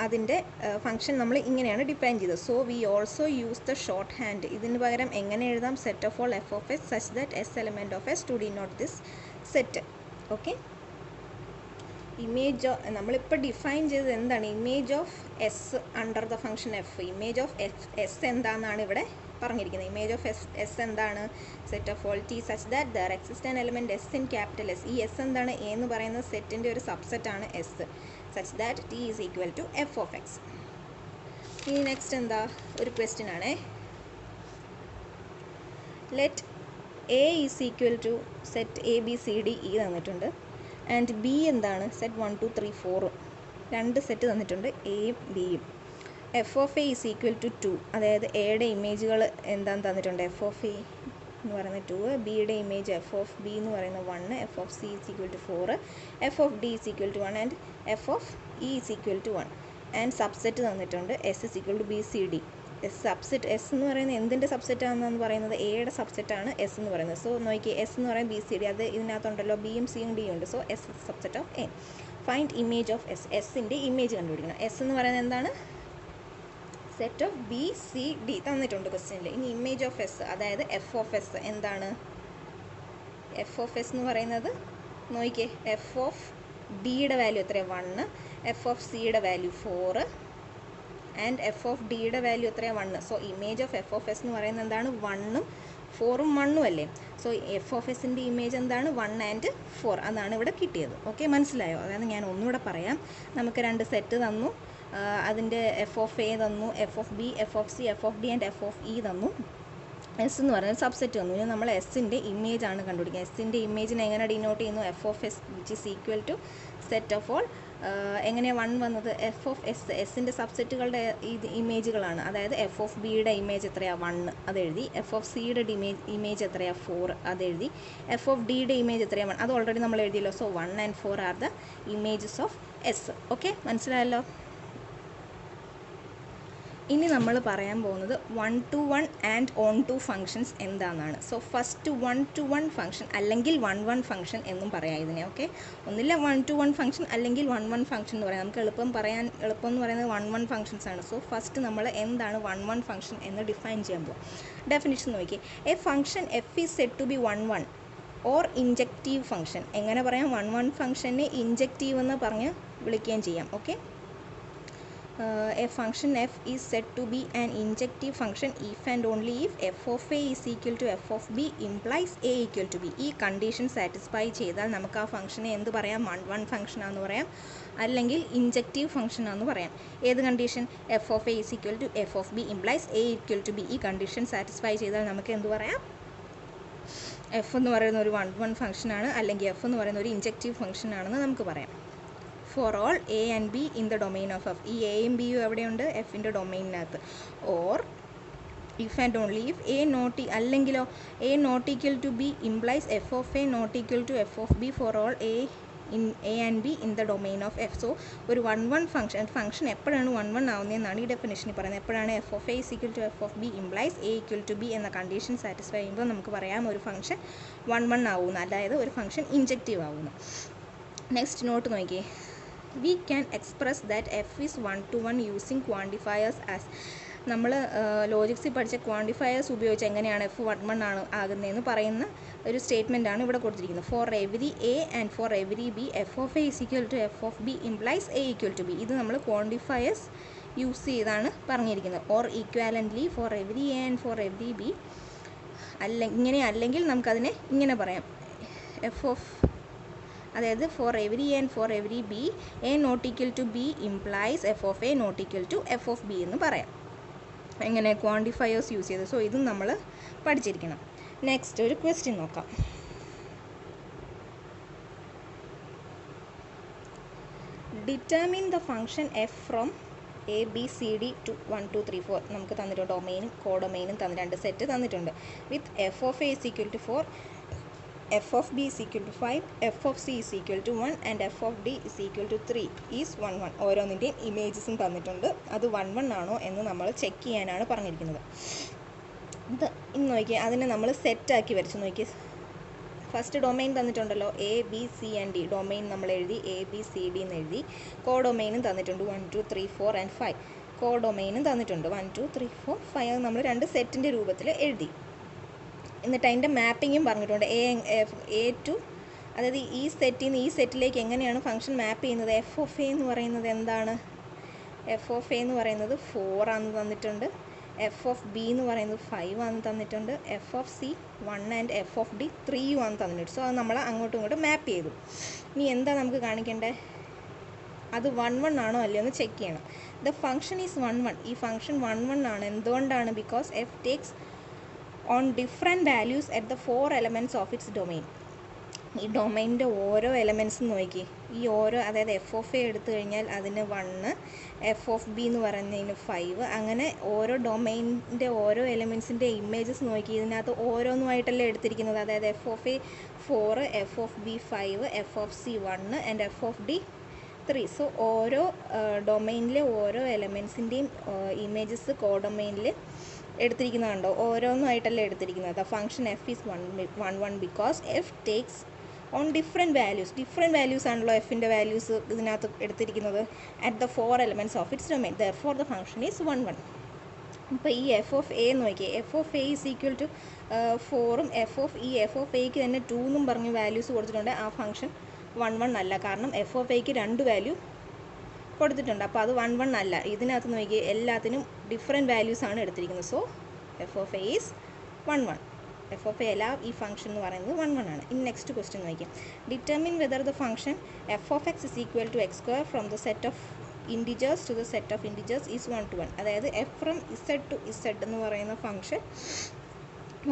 അതിൻ്റെ function നമ്മൾ ഇങ്ങനെയാണ് define ചെയ്തത്. So we also use the shorthand. ഇതിന് പകരം എങ്ങനെ എഴുതാം? Set of all f of s such that s element of S to denote this set. Okay, image നമ്മളിപ്പോൾ ഡിഫൈൻ ചെയ്തത് എന്താണ്? Image of S under the function F. Image of S എന്താണെന്നാണ് ഇവിടെ പറഞ്ഞിരിക്കുന്നത്. ഇമേജ് ഓഫ് എസ് എന്താണ്? Set of all T such that there exist an element s in capital S. ഈ S എന്താണ്? എ എന്ന് പറയുന്ന സെറ്റിൻ്റെ ഒരു സബ്സെറ്റാണ് S. Such that T is equal to F of X. ഇനി നെക്സ്റ്റ് എന്താ? ഒരു ക്വസ്റ്റ്യൻ ആണേ. Let A is equal to set A B C D E തന്നിട്ടുണ്ട്. ആൻഡ് ബി എന്താണ്? സെറ്റ് 1 2 3 4 രണ്ട് സെറ്റ് തന്നിട്ടുണ്ട്, എയും ബിയും. F of A is equal to 2. അതായത് എയുടെ ഇമേജുകൾ എന്താണെന്ന് തന്നിട്ടുണ്ട്? എഫ് ഓഫ് എ എന്ന് പറയുന്നത് 2, ബിയുടെ ഇമേജ് എഫ് ഓഫ് ബി എന്ന് പറയുന്നത് 1, F of C is equal to 4, F of D is equal to 1 and F of E is equal to 1. And subset തന്നിട്ടുണ്ട് S is equal to B C D. Subset S എന്ന് പറയുന്നത് എന്തിൻ്റെ സബ്സെറ്റാണെന്ന് പറയുന്നത്? എയുടെ സബ്സെറ്റാണ് S എന്ന് പറയുന്നത്. So നോക്കി, S എന്ന് പറയുന്നത് ബി സി ഡി, അത് ഇതിനകത്തുണ്ടല്ലോ, ബിയും സിയും ഡിയും ഉണ്ട്. So S subset of A. Find image of S. എസിൻ്റെ ഇമേജ് കണ്ടുപിടിക്കണം. എസ് എന്ന് പറയുന്നത് എന്താണ്? Set of B C D തന്നിട്ടുണ്ട് ക്വസ്റ്റ്യനിൽ. ഇനി ഇമേജ് ഓഫ് എസ്, അതായത് എഫ് ഓഫ് എസ് എന്താണ്? എഫ് ഓഫ് എസ് എന്ന് പറയുന്നത് നോക്കിയേ, എഫ് ഓഫ് ബിയുടെ വാല്യൂ എത്രയാണ്? 1, എഫ് ഓഫ് സിയുടെ വാല്യൂ 4 ആൻഡ് എഫ് ഓഫ് ഡിയുടെ വാല്യൂ എത്രയാണ് 1. So image of F of S എന്ന് പറയുന്നത് എന്താണ് 1ഉം 4ഉം 1ഉം അല്ലേ. സോ എഫ് ഓഫ് എസിൻ്റെ ഇമേജ് എന്താണ് 1 ആൻഡ് 4. അതാണ് ഇവിടെ കിട്ടിയത്. ഓക്കെ, മനസ്സിലായോ? അതായത് ഞാൻ ഒന്നുകൂടെ പറയാം. നമുക്ക് 2 സെറ്റ് തന്നു, അതിൻ്റെ എഫ് ഓഫ് എ തന്നു, F of b, F of C, f of D and F of E തന്നു. എസ് എന്ന് പറയുന്നത് സബ്സെറ്റ് തന്നു. ഇനി നമ്മൾ എസിൻ്റെ ഇമേജ് ആണ് കണ്ടുപിടിക്കുക. എസിൻ്റെ ഇമേജിനെ എങ്ങനെ ഡിനോട്ട് ചെയ്യുന്നു? F of S which is equal to set of all. എങ്ങനെയാണ് 1 വന്നത്? എഫ് ഓഫ് എസ്, എസിൻ്റെ സബ്സെറ്റുകളുടെ ഇമേജുകളാണ്. അതായത് എഫ് ഓഫ് ബിയുടെ ഇമേജ് എത്രയാണ് 1 അതെഴുതി, എഫ് ഓഫ് സിയുടെ ഇമേജ് എത്രയാണ് 4 അതെഴുതി, എഫ് ഓഫ് ഡിയുടെ ഇമേജ് എത്രയാണ് 1 അത് ഓൾറെഡി നമ്മൾ എഴുതിയല്ലോ. So 1 and 4 are the images of S. Okay, മനസ്സിലായല്ലോ? ഇനി നമ്മൾ പറയാൻ പോകുന്നത് 1-to-1 ആൻഡ് ഓൺ-ടു ഫങ്ഷൻസ് എന്താണെന്നാണ്. സോ ഫസ്റ്റ് 1-to-1 ഫംഗ്ഷൻ അല്ലെങ്കിൽ 1-1 ഫംഗ്ഷൻ എന്നും പറയാം ഇതിനെ. ഓക്കെ, ഒന്നില്ല 1-to-1 ഫംഗ്ഷൻ അല്ലെങ്കിൽ 1-1 ഫംഗ്ഷൻ എന്ന് പറയാം. നമുക്ക് എളുപ്പം എന്ന് പറയുന്നത് 1-1 ഫംഗ്ഷൻസ് ആണ്. സോ ഫസ്റ്റ് നമ്മൾ എന്താണ് 1-1 ഫംഗ്ഷൻ എന്ന് ഡിഫൈൻ ചെയ്യാൻ പോകും. ഡെഫിനിഷൻ നോക്കി, a function F is said to be 1-1 or injective function. എങ്ങനെ പറയാം? 1-1 ഫംഗ്ഷനെ ഇൻജക്റ്റീവ് എന്ന് പറഞ്ഞ് വിളിക്കുകയും ചെയ്യാം. Okay, a function f is said to be an injective function if and only if f of a is equal to f of b implies a equal to b. ഈ condition satisfy ചെയ്താൽ നമുക്ക് ആ ഫംഗ്ഷനെ എന്ത് പറയാം? 1-1 function ആണെന്ന് പറയാം, അല്ലെങ്കിൽ ഇൻജക്റ്റീവ് ഫംഗ്ഷൻ ആണെന്ന് പറയാം. ഏത് condition? F of A is equal to F of B implies A equal to b. ഈ കണ്ടീഷൻ സാറ്റിസ്ഫൈ ചെയ്താൽ നമുക്ക് എന്ത് പറയാം? എഫ് എന്ന് പറയുന്ന ഒരു 1-1 ഫംഗ്ഷനാണ്, അല്ലെങ്കിൽ എഫ് എന്ന് പറയുന്ന ഒരു ഇൻജക്റ്റീവ് ഫംഗ്ഷൻ ആണെന്ന് നമുക്ക് പറയാം. For all A and B in the domain of F. ഈ എയും ബിയും എവിടെയുണ്ട്? എഫിൻ്റെ ഡൊമെയിനകത്ത്. Or if and only if A not അല്ലെങ്കിലോ A not equal to B implies F of A not equal to F of B for all A and B in the domain of F. So ഒരു 1-1 function എപ്പോഴാണ് 1-1 ആവുന്നതെന്നാണ് ഈ ഡെഫിനിഷനിൽ പറയുന്നത്. എപ്പോഴാണ് F of A is equal to F of B implies A equal to b എന്ന condition satisfy ചെയ്യുമ്പോൾ നമുക്ക് പറയാം ഒരു ഫംഗ്ഷൻ 1-1 ആവുന്നു, അതായത് ഒരു ഫംഗ്ഷൻ ഇൻജക്റ്റീവ് ആവുന്നു. നെക്സ്റ്റ് നോട്ട് നോക്കിയേ, we can express that f is 1-to-1 using quantifiers as. നമ്മൾ ലോജിക്സിൽ പഠിച്ച ക്വാണ്ടിഫയേഴ്സ് ഉപയോഗിച്ച് എങ്ങനെയാണ് എഫ് 1-1 ആണ് ആകുന്നതെന്ന് പറയുന്ന ഒരു സ്റ്റേറ്റ്മെൻ്റ് ആണ് ഇവിടെ കൊടുത്തിരിക്കുന്നത്. For every A and for every B F of A is equal to F of B implies A equal to B. ഇത് നമ്മൾ ക്വാണ്ടിഫയേഴ്സ് യൂസ് ചെയ്താണ് പറഞ്ഞിരിക്കുന്നത്. Or equivalently for every A and for every B അല്ലെങ്കിൽ നമുക്കതിനെ ഇങ്ങനെ പറയാം, F of, അതായത് for every A and for every B A not equal to B implies F of A not equal to F of B എന്ന് പറയാം. എങ്ങനെ? ക്വാണ്ടിഫയേഴ്സ് use ചെയ്ത്. So ഇതും നമ്മൾ പഠിച്ചിരിക്കണം. നെക്സ്റ്റ് ഒരു ക്വസ്റ്റ്യൻ നോക്കാം. Determine the function F from A B C D to 1 2 3 4. നമുക്ക് തന്നിട്ടുണ്ട് ഡൊമെയിനും കോഡൊമെയിനും തന്നിട്ട് 2 സെറ്റ് തന്നിട്ടുണ്ട്. With F of A is equal to 4, f of b is equal to 5, f of c is equal to 1 and f of d is equal to 3 is 1-1. ഓരോന്നിൻ്റെയും ഇമേജസും തന്നിട്ടുണ്ട്. അത് 1-1 ആണോ എന്ന് നമ്മൾ ചെക്ക് ചെയ്യാനാണ് പറഞ്ഞിരിക്കുന്നത്. ഇത് ഇന്ന് നോക്കിയാൽ അതിനെ നമ്മൾ സെറ്റാക്കി വരച്ച് നോക്കിയാൽ ഫസ്റ്റ് ഡൊമെയിൻ തന്നിട്ടുണ്ടല്ലോ, A B C and D. Domain നമ്മൾ എഴുതി എ ബി സി ഡി എന്ന് എഴുതി. കോഡൊമെയിനും തന്നിട്ടുണ്ട് 1 2 3 4 and 5. കോഡൊമെയിനും തന്നിട്ടുണ്ട് 1 2 3 4 5. അത് നമ്മൾ 2 സെറ്റിൻ്റെ രൂപത്തിൽ എഴുതി. എന്നിട്ട് അതിൻ്റെ മാപ്പിങ്ങും പറഞ്ഞിട്ടുണ്ട്. എ ടു, അതായത് ഈ സെറ്റിൽ നിന്ന് ഈ സെറ്റിലേക്ക് എങ്ങനെയാണ് ഫംഗ്ഷൻ മാപ്പ് ചെയ്യുന്നത്? എഫ് ഓഫ് എ എന്ന് പറയുന്നത് എന്താണ്? എഫ് ഓഫ് എ എന്ന് പറയുന്നത് 4 ആണെന്ന് തന്നിട്ടുണ്ട്. എഫ് ഓഫ് ബി എന്ന് പറയുന്നത് 5 ആണെന്ന് തന്നിട്ടുണ്ട്. F of C 1 and F of D 3 ആണെന്ന് തന്നിട്ടുണ്ട്. സോ അത് നമ്മൾ അങ്ങോട്ടും ഇങ്ങോട്ടും മാപ്പ് ചെയ്തു. ഇനി എന്താ നമുക്ക് കാണിക്കേണ്ടത്? അത് 1-1 ആണോ അല്ലയോ എന്ന് ചെക്ക് ചെയ്യണം. The function is 1-1. ഈ ഫംഗ്ഷൻ 1-1 ആണ്. എന്തുകൊണ്ടാണ്? Because F takes on different values at the 4 elements of its domain. ഈ ഡൊമൈനിൻ്റെ ഓരോ എലമെൻറ്റ്സും നോക്കി, ഈ ഓരോ, അതായത് എഫ് ഓഫ് എ എടുത്തു കഴിഞ്ഞാൽ അതിന് 1, എഫ് ഓഫ് ബി എന്ന് പറയുന്നതിന് 5, അങ്ങനെ ഓരോ ഡൊമൈനിൻ്റെ ഓരോ എലമെൻറ്റ്സിൻ്റെ ഇമേജസ് നോക്കി. ഇതിനകത്ത് ഓരോന്നുമായിട്ടല്ലേ എടുത്തിരിക്കുന്നത്. അതായത് F of A 4, F of B 5, F of C 1 and F of D 3. So ഓരോ ഡൊമൈനിലെ ഓരോ എലമെൻറ്റ്സിൻ്റെയും ഇമേജസ് കോഡൊമൈനിൽ എടുത്തിരിക്കുന്നതുണ്ടോ? ഓരോന്നുമായിട്ടല്ലേ എടുത്തിരിക്കുന്നത്. The function F is 1-1 because F takes on different values ആണല്ലോ എഫിൻ്റെ വാല്യൂസ് ഇതിനകത്ത് എടുത്തിരിക്കുന്നത് at the 4 elements of its domain. Therefore the function is 1-1. അപ്പോൾ ഈ F of A നോക്കിയേ, F of A is equal to 4ഉം F of എക്ക് തന്നെ 2 എന്നും പറഞ്ഞ് വാല്യൂസ് കൊടുത്തിട്ടുണ്ട്. ആ ഫംഗ്ഷൻ 1-1 അല്ല. കാരണം എഫ് ഓഫ് എക്ക് 2 വാല്യൂ കൊടുത്തിട്ടുണ്ട്. അപ്പോൾ അത് 1 1 അല്ല. ഇതിനകത്ത് നോക്കി എല്ലാത്തിനും ഡിഫറെൻറ്റ് വാല്യൂസ് ആണ് എടുത്തിരിക്കുന്നത്. So F of A is 1 1. F of a അല്ല ഈ ഫംഗ്ഷൻ എന്ന് പറയുന്നത് 1 1 ആണ്. ഇനി നെക്സ്റ്റ് ക്വസ്റ്റ്യൻ നോക്കിയാൽ determine whether the function F of X is equal to X square from the set of integers to the set of integers is 1 to 1. അതായത് F from Z to Z എന്ന് പറയുന്ന function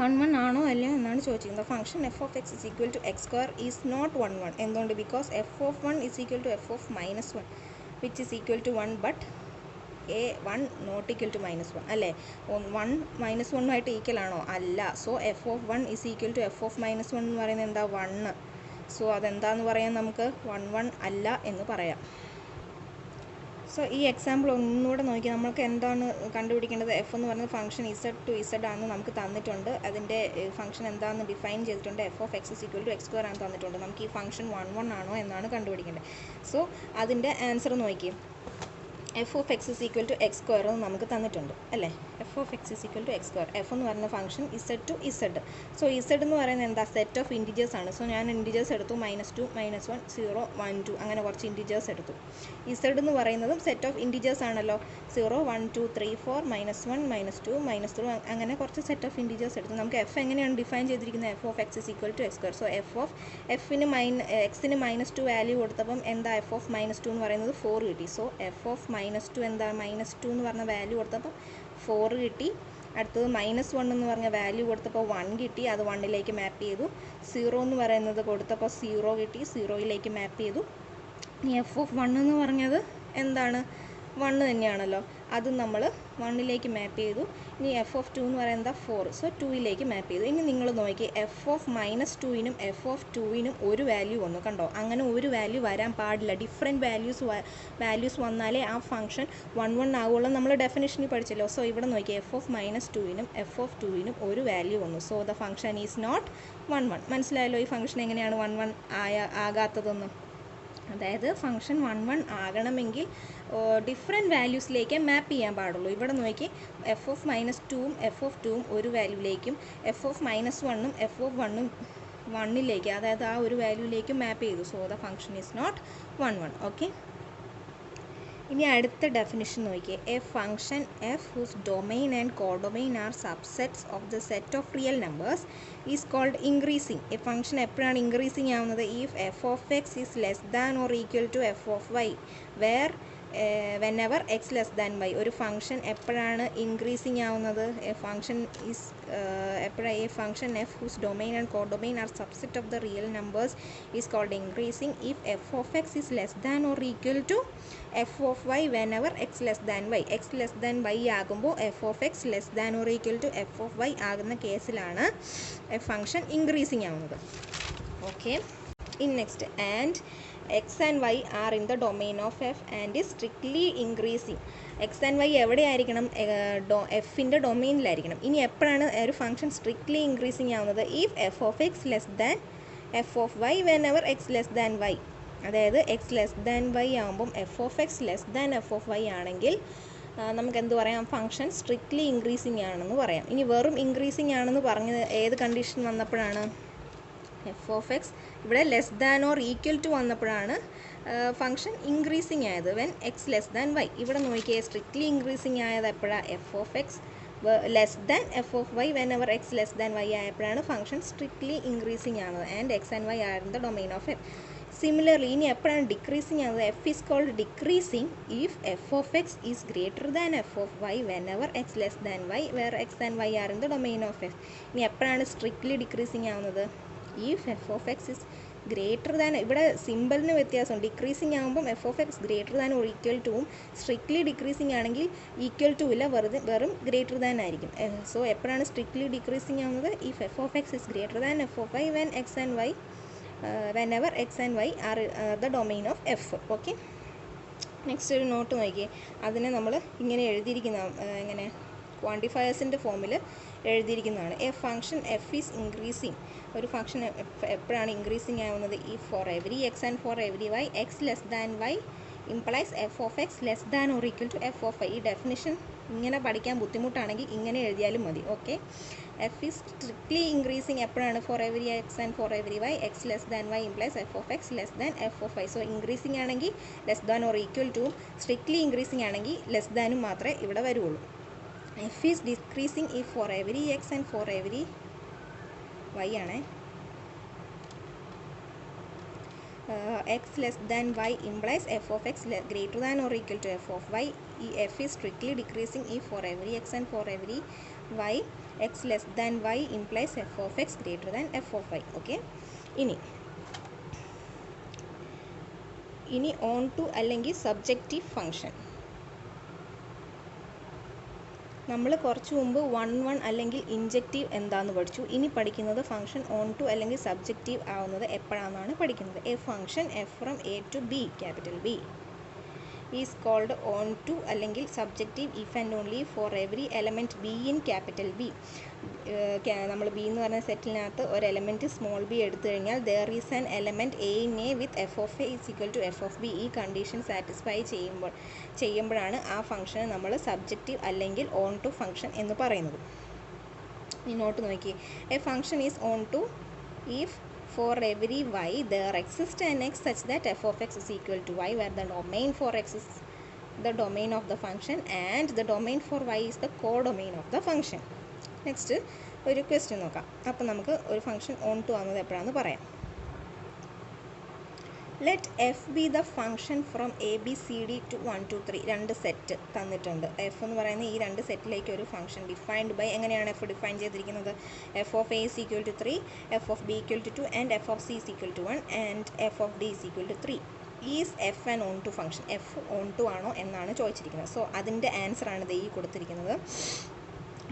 1 1 ആണോ അല്ലയോ എന്നാണ് ചോദിച്ചിരിക്കുന്നത്. Function F of X is equal to X square is not 1 1. എന്തുകൊണ്ട്? Because f of 1 is equal to F of minus 1 which is equal to 1 but a 1 not equal to -1 അല്ലേ? 1 -1 ആയിട്ട് equal ആണോ? അല്ല. So F of 1 is equal to F of -1 എന്ന് പറയുന്നത് എന്താ? 1. So അതെന്താന്ന് പറയാൻ നമുക്ക് 1 1 അല്ല എന്ന് പറയാം. സോ ഈ എക്സാമ്പിൾ ഒന്നുകൂടെ നോക്കി നമുക്ക് എന്താണ് കണ്ടുപിടിക്കേണ്ടത്? എഫ് എന്ന് പറയുന്നത് ഫംഗ്ഷൻ ഇസഡ് ടു ഇസഡ് ആണെന്ന് നമുക്ക് തന്നിട്ടുണ്ട്. അതിൻ്റെ ഫംഗ്ഷൻ എന്താണെന്ന് ഡിഫൈൻ ചെയ്തിട്ടുണ്ട്. F of X is equal to X square ആണ് തന്നിട്ടുണ്ട്. നമുക്ക് ഈ ഫംഗ്ഷൻ 1 1 ആണോ എന്നാണ് കണ്ടുപിടിക്കേണ്ടത്. സോ അതിൻ്റെ ആൻസർ നോക്കി. F of X is equal to X square എന്ന് നമുക്ക് തന്നിട്ടുണ്ട് അല്ലേ? F of X is equal to X square. F എന്ന് പറയുന്ന function Z to Z. So Z എന്ന് പറയുന്നത് എന്താ? സെറ്റ് ഓഫ് ഇൻഡിജേഴ്സ് ആണ്. സോ ഞാൻ ഇൻഡിജേഴ്സ് എടുത്തു -2 -1 0 1 2 അങ്ങനെ കുറച്ച് ഇൻഡിജേഴ്സ് എടുത്തു. ഇസഡ് എന്ന് പറയുന്നതും സെറ്റ് ഓഫ് ഇൻഡിജേഴ്സ് ആണല്ലോ. 0 1 2 3 4 -1 -2 -3 അങ്ങനെ കുറച്ച് സെറ്റ് ഓഫ് ഇൻഡിജേഴ്സ് എടുത്തു. നമുക്ക് എഫ് എങ്ങനെയാണ് ഡിഫൈൻ ചെയ്തിരിക്കുന്നത്? F of X is equal to X square. So എക്സിന് -2 വാല്യൂ കൊടുത്തപ്പം എന്താ? എഫ് ഓഫ് -2 എന്ന് പറയുന്നത് 4 കിട്ടി. സോ എഫ് ഓഫ് -2 എന്താ? -2 എന്ന് പറഞ്ഞ വാല്യൂ കൊടുത്തപ്പോൾ 4 കിട്ടി. അടുത്തത് -1 എന്ന് പറഞ്ഞ വാല്യൂ കൊടുത്തപ്പോൾ 1 കിട്ടി. അത് 1ലേക്ക് മാപ്പ് ചെയ്തു. 0 എന്ന് പറയുന്നത് കൊടുത്തപ്പോൾ 0 കിട്ടി. 0യിലേക്ക് മാപ്പ് ചെയ്തു. ഇനി എഫ് ഓഫ് 1 എന്ന് പറഞ്ഞത് എന്താണ്? 1 തന്നെയാണല്ലോ. അത് നമ്മൾ 1ലേക്ക് മാപ്പ് ചെയ്തു. ഇനി എഫ് ഓഫ് 2 എന്ന് പറയുന്നത് 4. സോ 2യിലേക്ക് മാപ്പ് ചെയ്തു. ഇനി നിങ്ങൾ നോക്കി എഫ് ഓഫ് -2നും എഫ് ഓഫ് 2നും ഒരു വാല്യൂ വന്നു. കണ്ടോ? അങ്ങനെ ഒരു വാല്യൂ വരാൻ പാടില്ല. ഡിഫറെൻറ്റ് വാല്യൂസ് വന്നാലേ ആ ഫംഗ്ഷൻ 1 1 ആകുള്ളൂ. നമ്മൾ ഡെഫിനിഷനിൽ പഠിച്ചല്ലോ. സോ ഇവിടെ നോക്കി എഫ് ഓഫ് -2നും എഫ് ഓഫ് 2നും ഒരു വാല്യൂ വന്നു. So the function is not 1 1. മനസ്സിലായല്ലോ ഈ ഫംഗ്ഷൻ എങ്ങനെയാണ് 1 1 ആകാത്തതെന്ന്? അതായത് ഫംഗ്ഷൻ 1 1 ആകണമെങ്കിൽ ഡിഫറെൻറ്റ് വാല്യൂസിലേക്ക് മാപ്പ് ചെയ്യാൻ പാടുള്ളൂ. ഇവിടെ നോക്കി എഫ് ഓഫ് -2ഉം എഫ് ഓഫ് 2ഉം ഒരു വാല്യൂലേക്കും എഫ് ഓഫ് -1ഉം എഫ് ഓഫ് 1ഉം 1ലേക്ക്, അതായത് ആ ഒരു വാല്യൂലേക്കും മാപ്പ് ചെയ്തു. So the function is not 1 1. Okay. ഇനി അടുത്ത ഡെഫിനിഷൻ നോക്കിയേ. A function f whose domain and codomain are subsets of the set of real numbers is called increasing. A function എപ്പോഴാണ് ഇൻക്രീസിങ് ആവുന്നത്? If F of X is less than or equal to F of y where whenever x less than y. ഒരു function എപ്പോഴാണ് increasing ആവുന്നത്? A function is എപ്പോഴാണ് a function f whose domain and codomain are subset of the real numbers is called increasing if F of X is less than or equal to F of Y whenever x less than y. x less than y ആകുമ്പോൾ f of X less than or equal to F of y ആകുന്ന കേസിലാണ് a function increasing ആവുന്നത്. Okay. In next and x and y are in the domain of f and is strictly increasing. x and y എവിടെയായിരിക്കണം? എഫിൻ്റെ ഡൊമെയിനിലായിരിക്കണം. ഇനി എപ്പോഴാണ് ഒരു function strictly increasing ആവുന്നത്? If F of X less than F of Y whenever x less than y. അതായത് x less than y ആകുമ്പം F of X less than F of y ആണെങ്കിൽ നമുക്ക് എന്ത് പറയാം? ഫംഗ്ഷൻ സ്ട്രിക്ട്ലി ഇൻക്രീസിങ് ആണെന്ന് പറയാം. ഇനി വെറും ഇൻക്രീസിങ് ആണെന്ന് പറഞ്ഞത് ഏത് കണ്ടീഷൻ വന്നപ്പോഴാണ്? എഫ് ഓഫ് എക്സ് ഇവിടെ less than or equal to വന്നപ്പോഴാണ് ഫംഗ്ഷൻ ഇൻക്രീസിങ് ആയത്. When X less than Y. ഇവിടെ നോക്കിയേ സ്ട്രിക്ട്ലി ഇൻക്രീസിങ് ആയത് എപ്പോഴാണ്? F of X less than F of Y whenever X less than Y ആയപ്പോഴാണ് function strictly increasing ആവുന്നത്. And X and Y are in the domain of F. Similarly ഇനി എപ്പോഴാണ് decreasing ആവുന്നത്? F is called decreasing if F of X is greater than F of Y whenever X less than Y where X and Y are in the domain of F. ഇനി എപ്പോഴാണ് strictly decreasing ആവുന്നത്? If F of X is greater than, ഇവിടെ സിമ്പിളിന് വ്യത്യാസം. Decreasing ആകുമ്പം F of X greater than or equal ടുവും, strictly decreasing ആണെങ്കിൽ equal to ഇല്ല, വെറും ഗ്രേറ്റർ ദാൻ ആയിരിക്കും. സോ എപ്പോഴാണ് സ്ട്രിക്ട്ലി ഡിക്രീസിങ് ആവുന്നത്? If F of X is greater than F of Y when X and Y whenever X and Y are the domain of F. Okay. Next ഒരു note നോക്കിയേ. അതിനെ നമ്മൾ ഇങ്ങനെ എഴുതിയിരിക്കുന്ന എങ്ങനെ ക്വാണ്ടിഫയേഴ്സിൻ്റെ ഫോമിൽ എഴുതിയിരിക്കുന്നതാണ്. A function F is increasing. ഒരു ഫംഗ്ഷൻ എപ്പോഴാണ് ഇൻക്രീസിങ് ആവുന്നത്? ഈ for every X and for every Y X less than Y implies F of X less than or equal to F of Y. ഈ ഡെഫിനിഷൻ ഇങ്ങനെ പഠിക്കാൻ ബുദ്ധിമുട്ടാണെങ്കിൽ ഇങ്ങനെ എഴുതിയാലും മതി. Okay, F is strictly increasing എപ്പോഴാണ്? For every X and for every Y. X less than Y implies F of X less than F of Y. So increasing ആണെങ്കിൽ less than or equal to, strictly increasing ആണെങ്കിൽ less ദാനും മാത്രമേ ഇവിടെ വരുള്ളൂ. F is decreasing ഈ for every X and for every Y ആണ്. X less than Y implies F of X greater than or equal to F of Y. ഈ F is strictly decreasing ഈ for every X and for every Y. X less than Y implies F of X greater than F of y. Okay, ഇനി onto അല്ലെങ്കിൽ surjective function. നമ്മൾ കുറച്ച് മുമ്പ് 1 അല്ലെങ്കിൽ injective എന്താണെന്ന് പഠിച്ചു. ഇനി പഠിക്കുന്നത് ഫംഗ്ഷൻ ഓൺ ടു അല്ലെങ്കിൽ സബ്ജക്റ്റീവ് ആവുന്നത് എപ്പോഴാണെന്നാണ് പഠിക്കുന്നത്. A function F from A to B, capital B, is called onto അല്ലെങ്കിൽ surjective if and only for every element B in capital B. നമ്മൾ ബി എന്ന് പറഞ്ഞ സെറ്റിനകത്ത് ഒരു എലമെൻറ്റ് സ്മോൾ ബി എടുത്തു കഴിഞ്ഞാൽ there is an element A in A with F of A is equal to F of B. ഈ condition satisfy ചെയ്യുമ്പോഴാണ് ആ ഫംഗ്ഷനെ നമ്മൾ സബ്ജക്റ്റീവ് അല്ലെങ്കിൽ ഓൺ ടു ഫംഗ്ഷൻ എന്ന് പറയുന്നത്. ഈ നോട്ട് നോക്കി, a function is onto if for every y there exists an x such that f of x is equal to y, where the domain for x is the domain of the function and the domain for y is the codomain of the function. Next ഒരു question നോക്കാം. അപ്പോൾ നമുക്ക് ഒരു function on to ആവുന്നത് എപ്പോഴാണെന്ന് പറയാം. Let F be the function from A B C D to 1 2 3. രണ്ട് set തന്നിട്ടുണ്ട്. എഫ് എന്ന് പറയുന്ന ഈ രണ്ട് സെറ്റിലേക്ക് ഒരു ഫംഗ്ഷൻ ഡിഫൈൻഡ് ബൈ, എങ്ങനെയാണ് എഫ് ഡിഫൈൻ ചെയ്തിരിക്കുന്നത്? F of A is equal to 3, F of B equal to 2 and F of C is equal to 1 and F of D is equal to 3. Is f an onto function? F onto ആണോ എന്നാണ് ചോദിച്ചിരിക്കുന്നത്. So അതിൻ്റെ ആൻസറാണ് ഇത് ഈ കൊടുത്തിരിക്കുന്നത്.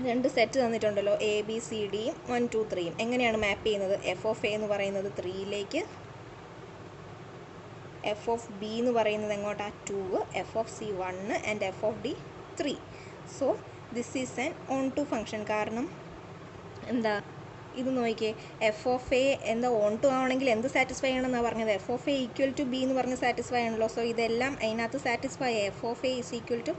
രണ്ട് set തന്നിട്ടുണ്ടല്ലോ, A B C ഡിയും 1 2 3യും. എങ്ങനെയാണ് മാപ്പ് ചെയ്യുന്നത്? എഫ് ഓഫ് എ എന്ന് പറയുന്നത് 3യിലേക്ക്, എഫ് ഓഫ് ബി എന്ന് പറയുന്നത് എങ്ങോട്ടാ? 2, F of C 1 and F of D 3. So this is an onto function. കാരണം എന്താ, ഇത് നോക്കിയേ, എഫ് ഓഫ് എ എന്താ ഓൺ ടു ആവണമെങ്കിൽ എന്ത് സാറ്റിസ്ഫൈ ചെയ്യണമെന്നാണ് പറഞ്ഞത്? F of A equal to B എന്ന് പറഞ്ഞ് സാറ്റിസ്ഫൈ ആണല്ലോ. സോ ഇതെല്ലാം അതിനകത്ത് സാറ്റിസ്ഫൈ ആയി. F of A is equal to,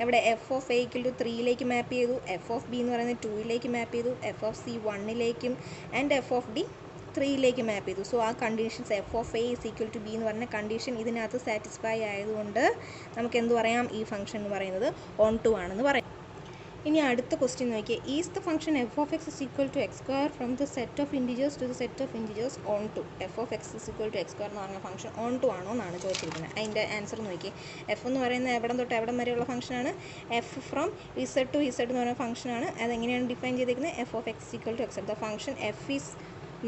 എവിടെ F of A equal to 3യിലേക്ക് മാപ്പ് ചെയ്തു, എഫ് ഓഫ് ബി എന്ന് പറയുന്നത് 2യിലേക്ക് മാപ്പ് ചെയ്തു, എഫ് ഓഫ് സി 1ലേക്കും ആൻഡ് എഫ് ഓഫ് ഡി 3യിലേക്ക് മാപ്പ് ചെയ്തു. സോ ആ conditions F of A is equal to B എന്ന് പറഞ്ഞ കണ്ടീഷൻ ഇതിനകത്ത് സാറ്റിസ്ഫൈ ആയതുകൊണ്ട് നമുക്ക് എന്ത് പറയാം? ഈ ഫംഗ്ഷൻ എന്ന് പറയുന്നത് ഓൺ ടു ആണെന്ന് പറയാം. ഇനി അടുത്ത ക്വസ്റ്റ്യൻ നോക്കിയേ, is the function F of X is equal to X square from the set of integers to the set of integers onto. F of X is equal to X square എന്ന് പറഞ്ഞ function onto ആണോ എന്നാണ് ചോദിച്ചിരിക്കുന്നത്. അതിൻ്റെ answer നോക്കിയേ, F എന്ന് പറയുന്നത് എവിടം തൊട്ട് എവിടം വരെയുള്ള ഫംഗ്ഷനാണ്? F from Z to Z എന്ന് പറയുന്ന ഫംഗ്ഷനാണ്. അതെങ്ങനെയാണ് ഡിഫൈൻ ചെയ്തിരിക്കുന്നത്? F of X equal to x. The function F is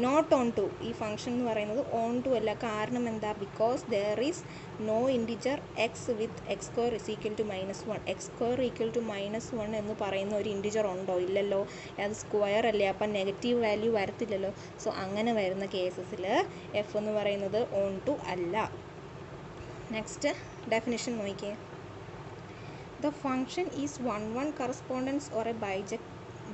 not onto. ഈ ഫംഗ്ഷൻ എന്ന് പറയുന്നത് ഓൺ ടു അല്ല. കാരണം എന്താ? Because there is no integer x with x square is equal to -1. X square equal to -1 എന്ന് പറയുന്ന ഒരു integer ഉണ്ടോ? ഇല്ലല്ലോ. അത് സ്ക്വയർ അല്ലേ, അപ്പം നെഗറ്റീവ് വാല്യൂ വരത്തില്ലല്ലോ. സോ അങ്ങനെ വരുന്ന കേസസിൽ എഫ് എന്ന് പറയുന്നത് ഓൺ ടു അല്ല. നെക്സ്റ്റ് ഡെഫിനിഷൻ നോക്കിയേ, the function is 1 1 correspondence or a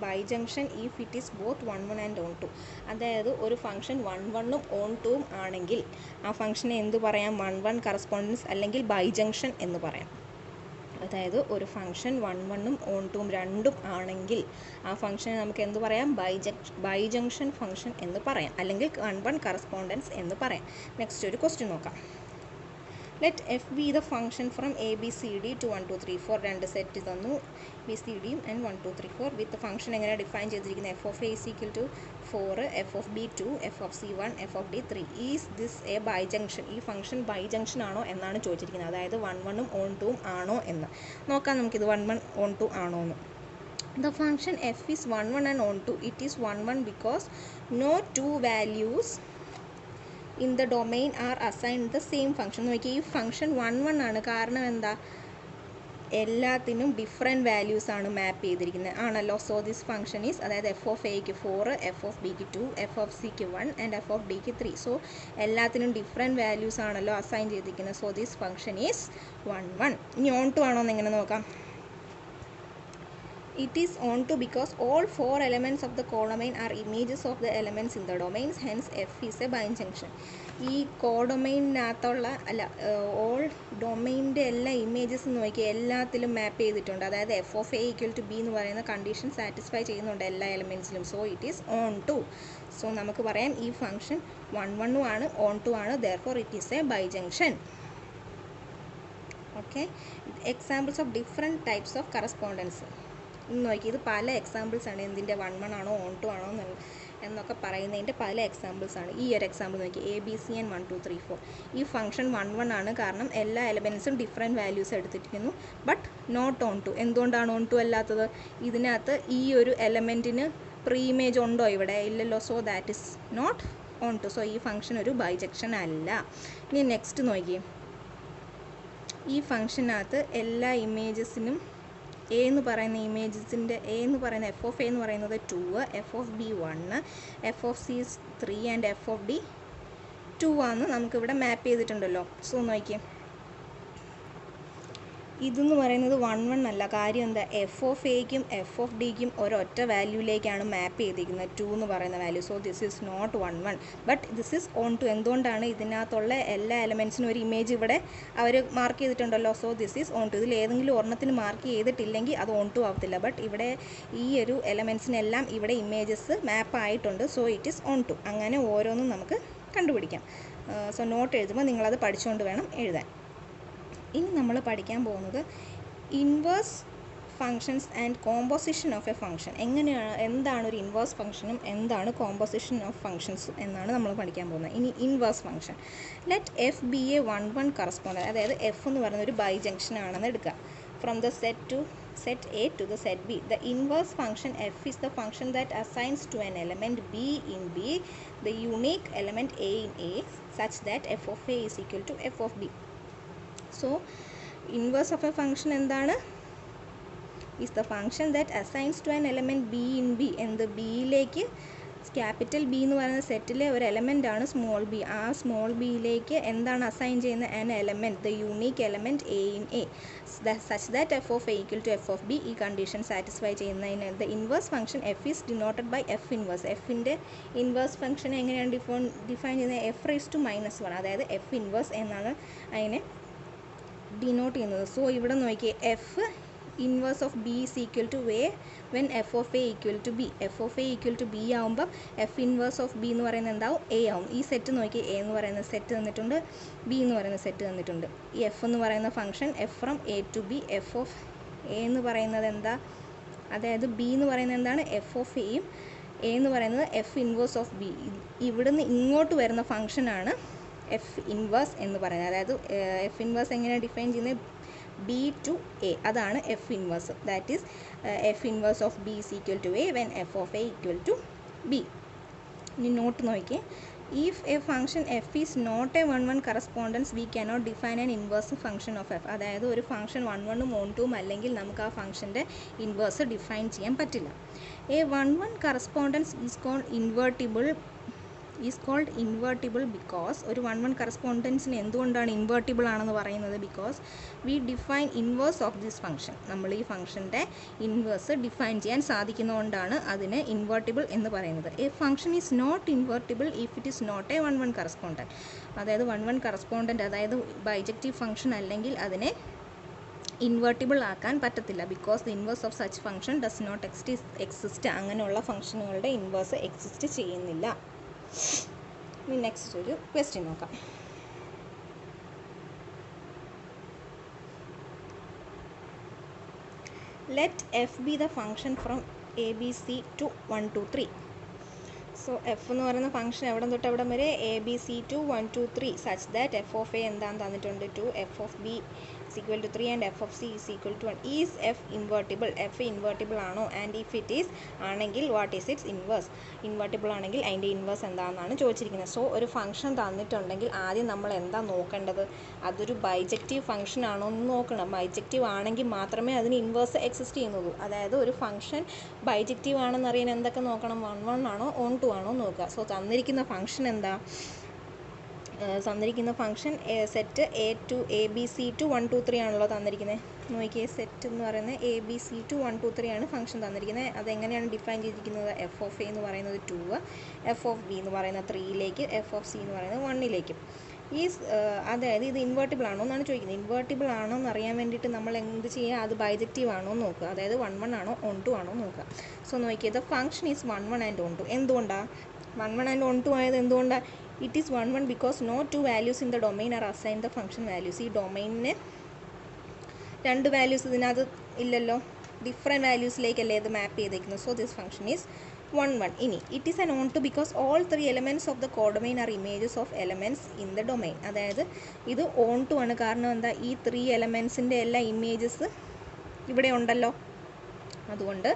bijection if it is both 1 1 and onto. അതായത് ഒരു ഫംഗ്ഷൻ 1 1ഉം ഓൺ ടുവും ആണെങ്കിൽ ആ ഫംഗ്ഷനെ എന്ത് പറയാം? 1 1 കറസ്പോണ്ടൻസ് അല്ലെങ്കിൽ ബൈജങ്ഷൻ എന്ന് പറയാം. അതായത് ഒരു ഫംഗ്ഷൻ 1 1ഉം ഓൺ ടുവും രണ്ടും ആണെങ്കിൽ ആ ഫംഗ്ഷനെ നമുക്ക് എന്ത് പറയാം? ബൈജങ്ഷൻ ഫംഗ്ഷൻ എന്ന് പറയാം, അല്ലെങ്കിൽ 1 1 കറസ്പോണ്ടൻസ് എന്ന് പറയാം. നെക്സ്റ്റ് ഒരു ക്വസ്റ്റ്യൻ നോക്കാം. Let F be the function from A B C D to 1 2 3 4. രണ്ട് സെറ്റ് തന്നു, ബി സി ഡിയും ആൻഡ് 1 2 3 4 വിത്ത് ഫംഗ്ഷൻ എങ്ങനെ ഡിഫൈൻ ചെയ്തിരിക്കുന്നത്? F of A is equal to 4, F of B 2, F of C 1, F of D 3. Is this a bijection? ഈ function ബൈജങ്ഷൻ ആണോ എന്നാണ് ചോദിച്ചിരിക്കുന്നത്. അതായത് 1 1ഉം ഓൺ ടുവും ആണോ എന്ന് നോക്കാം നമുക്കിത്. 1 1 ഓൺ ടു ആണോ എന്ന്. The function f is 1 1 and on 2. It is 1 1 because no two values in the domain are assigned the same function. നോക്കി, ഈ ഫംഗ്ഷൻ 1 1 ആണ്. കാരണം എന്താ? എല്ലാത്തിനും ഡിഫറെൻറ്റ് വാല്യൂസ് ആണ് മാപ്പ് ചെയ്തിരിക്കുന്നത് ആണല്ലോ. സോ ദിസ് ഫംഗ്ഷൻ ഈസ്, അതായത് എഫ് ഓഫ് എക്ക് 4, എഫ് ഓഫ് ബിക്ക് 2, എഫ് ഓഫ് സിക്ക് 1 ആൻഡ് എഫ് ഓഫ് ഡിക്ക് 3. സോ എല്ലാത്തിനും ഡിഫറെൻറ്റ് വാല്യൂസ് ആണല്ലോ അസൈൻ ചെയ്തിരിക്കുന്നത്. So this function is 1 1. ഇനി ഓൺ ടു ആണോ എന്ന് എങ്ങനെ നോക്കാം? It is onto because all four elements of the codomain are images of the elements in the domains, hence F is a bijunction. ഈ കോഡൊമൈനകത്തുള്ള all ഡൊമൈൻ്റെ എല്ലാ images നോക്കി എല്ലാത്തിലും map ചെയ്തിട്ടുണ്ട്. അതായത് F of A equal to B എന്ന് പറയുന്ന condition satisfy ചെയ്യുന്നുണ്ട് എല്ലാ എലമെൻറ്റ്സിലും. So it is onto. So നമുക്ക് പറയാം ഈ ഫംഗ്ഷൻ 1 ആണ്, ഓൺ ടു ആണ്, therefore it is a bijection. Okay, examples of different types of correspondence നോക്കി. ഇത് പല എക്സാമ്പിൾസ് ആണ്. എന്തിൻ്റെ 1 ആണോ ഓൺ ടു ആണോ എന്നൊക്കെ പറയുന്നതിൻ്റെ പല എക്സാമ്പിൾസ് ആണ്. ഈ ഒരു എക്സാമ്പിൾ നോക്കി, ABC and 1 2 3 4. ഈ ഫംഗ്ഷൻ 1 ആണ്, കാരണം എല്ലാ എലമെൻറ്റ്സും ഡിഫറെൻറ്റ് വാല്യൂസ് എടുത്തിരിക്കുന്നു. But not onto. എന്തുകൊണ്ടാണ് ഓൺ ടു അല്ലാത്തത്? ഇതിനകത്ത് ഈ ഒരു എലമെൻറ്റിന് പ്രീ ഇമേജ് ഉണ്ടോ ഇവിടെ? ഇല്ലല്ലോ. So that is not onto. So ഈ ഫംഗ്ഷൻ ഒരു ബൈജക്ഷൻ അല്ല. ഇനി നെക്സ്റ്റ് നോക്കിയേ, ഈ ഫംഗ്ഷനകത്ത് എല്ലാ ഇമേജസിനും എ എന്ന് പറയുന്ന ഇമേജസിൻ്റെ എ എന്ന് പറയുന്ന എഫ് ഓഫ് എ എന്ന് പറയുന്നത് 2, F of B 1, F of C 3 and F of D 2 ആണ് നമുക്കിവിടെ മാപ്പ് ചെയ്തിട്ടുണ്ടല്ലോ. സോ നോക്കിയേ, ഇതെന്ന് പറയുന്നത് 1 അല്ല. കാര്യം എന്താ? എഫ് ഓഫ് എക്കും എഫ് ഓഫ് ഡിക്കും ഒരൊറ്റ വാല്യൂയിലേക്കാണ് മാപ്പ് ചെയ്തിരിക്കുന്നത്, 2 എന്ന് പറയുന്ന value. So this is not 1 but this is onto. എന്തുകൊണ്ടാണ്? ഇതിനകത്തുള്ള എല്ലാ എലമെൻറ്റ്സിനും ഒരു ഇമേജ് ഇവിടെ അവർ മാർക്ക് ചെയ്തിട്ടുണ്ടല്ലോ. So this is onto. ഇതിൽ ഏതെങ്കിലും ഒരെണ്ണത്തിന് മാർക്ക് ചെയ്തിട്ടില്ലെങ്കിൽ അത് ഓൺ ടു ആവത്തില്ല. ബട്ട് ഇവിടെ ഈ ഒരു എലമെൻറ്റ്സിനെല്ലാം ഇവിടെ ഇമേജസ് മാപ്പ് ആയിട്ടുണ്ട്. So it is onto. അങ്ങനെ ഓരോന്നും നമുക്ക് കണ്ടുപിടിക്കാം. സോ നോട്ട് എഴുതുമ്പോൾ നിങ്ങളത് പഠിച്ചുകൊണ്ട് വേണം എഴുതാൻ. ഇനി നമ്മൾ പഠിക്കാൻ പോകുന്നത് inverse functions and composition of a function. എന്താണ് ഒരു ഇൻവേഴ്സ് ഫംഗ്ഷനും എന്താണ് കോമ്പോസിഷൻ ഓഫ് ഫംഗ്ഷൻസും എന്നാണ് നമ്മൾ പഠിക്കാൻ പോകുന്നത്. ഇനി inverse function. Let F be A 1 1 correspondent. അതായത് എഫ് എന്ന് പറയുന്ന ഒരു ബൈജങ്ഷൻ ആണെന്ന് എടുക്കുക. From the set A to the set B. The inverse function f is the function that assigns to an element B in B the unique element A in A such that f of A is equal to f of B. So inverse of a function എന്താണ്? is the function that assigns to an element B in B. എന്ത്? ബിയിലേക്ക് capital B എന്ന് പറയുന്ന സെറ്റിലെ ഒരു element ആണ് small b. ആ small ബിയിലേക്ക് എന്താണ് അസൈൻ ചെയ്യുന്ന an element, the unique element A in a such that F of A equal to F of B. ഈ കണ്ടീഷൻ സാറ്റിസ്ഫൈ ചെയ്യുന്നതിന് the inverse function F is denoted by f inverse. എഫിൻ്റെ inverse function എങ്ങനെയാണ് define ചെയ്യുന്നത്? F raise to -1, അതായത് F inverse എന്നാണ് അതിനെ denote ചെയ്യുന്നത്. So ഇവിടെ നോക്കിയേ, f inverse of B is equal to A when F of A equal to B. F of A equal to b ആകുമ്പോൾ f inverse of B എന്ന് പറയുന്നത് എന്താവും? എ ആവും. ഈ സെറ്റ് നോക്കി, എ എന്ന് പറയുന്ന സെറ്റ് തന്നിട്ടുണ്ട്, ബി എന്ന് പറയുന്ന സെറ്റ് തന്നിട്ടുണ്ട്. ഈ എഫ് എന്ന് പറയുന്ന function F from A to B. F of a എന്ന് പറയുന്നത് എന്താ? അതായത് ബി എന്ന് പറയുന്നത് എന്താണ്? എഫ് ഓഫ് എയും എ എന്ന് പറയുന്നത് എഫ് ഇൻവേഴ്സ് ഓഫ് ബി. ഇവിടുന്ന് ഇങ്ങോട്ട് വരുന്ന ഫംഗ്ഷനാണ് എഫ് ഇൻവേഴ്സ് എന്ന് പറയുന്നത്. അതായത് എഫ് ഇൻവേഴ്സ് എങ്ങനെയാണ് ഡിഫൈൻ ചെയ്യുന്നത്? B to A. അതാണ് F inverse. That is F inverse of B is equal to A when F of A equal to B. ഇനി നോട്ട് നോക്കിയേ, if a function F is not a 1 1 correspondence we cannot define an inverse function of F. അതായത് ഒരു function 1 1 on to അല്ലെങ്കിൽ നമുക്ക് ആ ഫംഗ്ഷൻ്റെ inverse define ചെയ്യാൻ പറ്റില്ല. A 1 1 correspondence is called invertible because ഒരു 1 1 കറസ്പോണ്ടൻസിന് എന്തുകൊണ്ടാണ് ഇൻവേർട്ടിബിൾ ആണെന്ന് പറയുന്നത്? Because we define inverse of this function. നമ്മൾ ഈ ഫംഗ്ഷൻ്റെ ഇൻവേഴ്സ് ഡിഫൈൻ ചെയ്യാൻ സാധിക്കുന്നതുകൊണ്ടാണ് അതിന് ഇൻവേർട്ടിബിൾ എന്ന് പറയുന്നത്. A function is not invertible if it is not a 1 1 correspondent. അതായത് 1 1 കറസ്പോണ്ടൻറ്റ്, അതായത് ബൈജക്റ്റീവ് ഫംഗ്ഷൻ അല്ലെങ്കിൽ അതിനെ ഇൻവേർട്ടിബിൾ ആക്കാൻ പറ്റത്തില്ല. Because the inverse of such function does not exist. അങ്ങനെയുള്ള ഫംഗ്ഷനുകളുടെ ഇൻവേഴ്സ് എക്സിസ്റ്റ് ചെയ്യുന്നില്ല. ഇനി നെക്സ്റ്റ് ഒരു ക്വസ്റ്റ്യൻ നോക്കാം. Let F be the function from A B C to 1 2 3. So f എന്ന് പറയുന്ന ഫംഗ്ഷൻ എവിടെ തൊട്ട് എവിടെ വരെ? A B C to 1 2 3 such that F of a എന്താണെന്ന് തന്നിട്ടുണ്ട് 2, F of b is equal to 3 and f of c is equal to 1. Is f invertible? f invertible ആണോ? and if it is ആണെങ്കിൽ what is its inverse? invertible ആണെങ്കിൽ അതിൻ്റെ inverse എന്താണെന്നാണ് ചോദിച്ചിരിക്കുന്നത്. So ഒരു function തന്നിട്ടുണ്ടെങ്കിൽ ആദ്യം നമ്മൾ എന്താ നോക്കേണ്ടത്? അതൊരു ബൈജക്റ്റീവ് ഫംഗ്ഷൻ ആണോ എന്ന് നോക്കണം. ബൈജക്റ്റീവ് ആണെങ്കിൽ മാത്രമേ അതിന് ഇൻവേഴ്സ് എക്സിസ്റ്റ് ചെയ്യുന്നുള്ളൂ. അതായത് ഒരു ഫംഗ്ഷൻ ബൈജക്റ്റീവ് ആണെന്ന് അറിയാൻ എന്തൊക്കെ നോക്കണം? 1 1 ആണോ ഓൺ 2 ആണോ നോക്കുക. സോ തന്നിരിക്കുന്ന ഫംഗ്ഷൻ എന്താ? തന്നിരിക്കുന്ന function set A B C to 1 2 3 ആണല്ലോ തന്നിരിക്കുന്നത്. നോക്കിയേ സെറ്റ് എന്ന് പറയുന്നത് എ ബി സി ടു 1 2 3 ആണ് ഫംഗ്ഷൻ തന്നിരിക്കുന്നത്. അതെങ്ങനെയാണ് ഡിഫൈൻ ചെയ്തിരിക്കുന്നത്? എഫ് ഓഫ് എ എന്ന് പറയുന്നത് 2, എഫ് ഓഫ് ബി എന്ന് പറയുന്നത് 3ലേക്ക്, എഫ് ഓഫ് സി എന്ന് പറയുന്നത് 1ലേക്ക്. അതായത് ഇത് ഇൻവേർട്ടിബിൾ ആണോ എന്നാണ് ചോദിക്കുന്നത്. ഇൻവേർട്ടിബിൾ ആണോ എന്ന് അറിയാൻ വേണ്ടിയിട്ട് നമ്മൾ എന്ത് ചെയ്യുക? അത് ബൈജക്റ്റീവ് ആണോ എന്ന് നോക്കുക. അതായത് 1 1 ആണോ ഓൺ 2 ആണോ നോക്കുക. സോ നോക്കിയത് the function is 1 1 and on 2. എന്തുകൊണ്ടാണ് 1 1 ആൻഡ് ഓൺ 2 ആയത്? എന്തുകൊണ്ടാണ്? It is 1 1 because no 2 values in the domain are assign the function values. ഈ ഡൊമൈനിന് 2 വാല്യൂസ് ഇതിനകത്ത് ഇല്ലല്ലോ, ഡിഫറെൻറ്റ് വാല്യൂസിലേക്കല്ലേ ഇത് മാപ്പ് ചെയ്തേക്കുന്നത്. So this function is 1 1. ഇനി it is an onto because all 3 elements of the codomain are images of elements in the domain. അതായത് ഇത് on to ആണ്. കാരണം എന്താ? ഈ 3 എലമെൻറ്റ്സിൻ്റെ എല്ലാ ഇമേജസ് ഇവിടെ ഉണ്ടല്ലോ. അതുകൊണ്ട്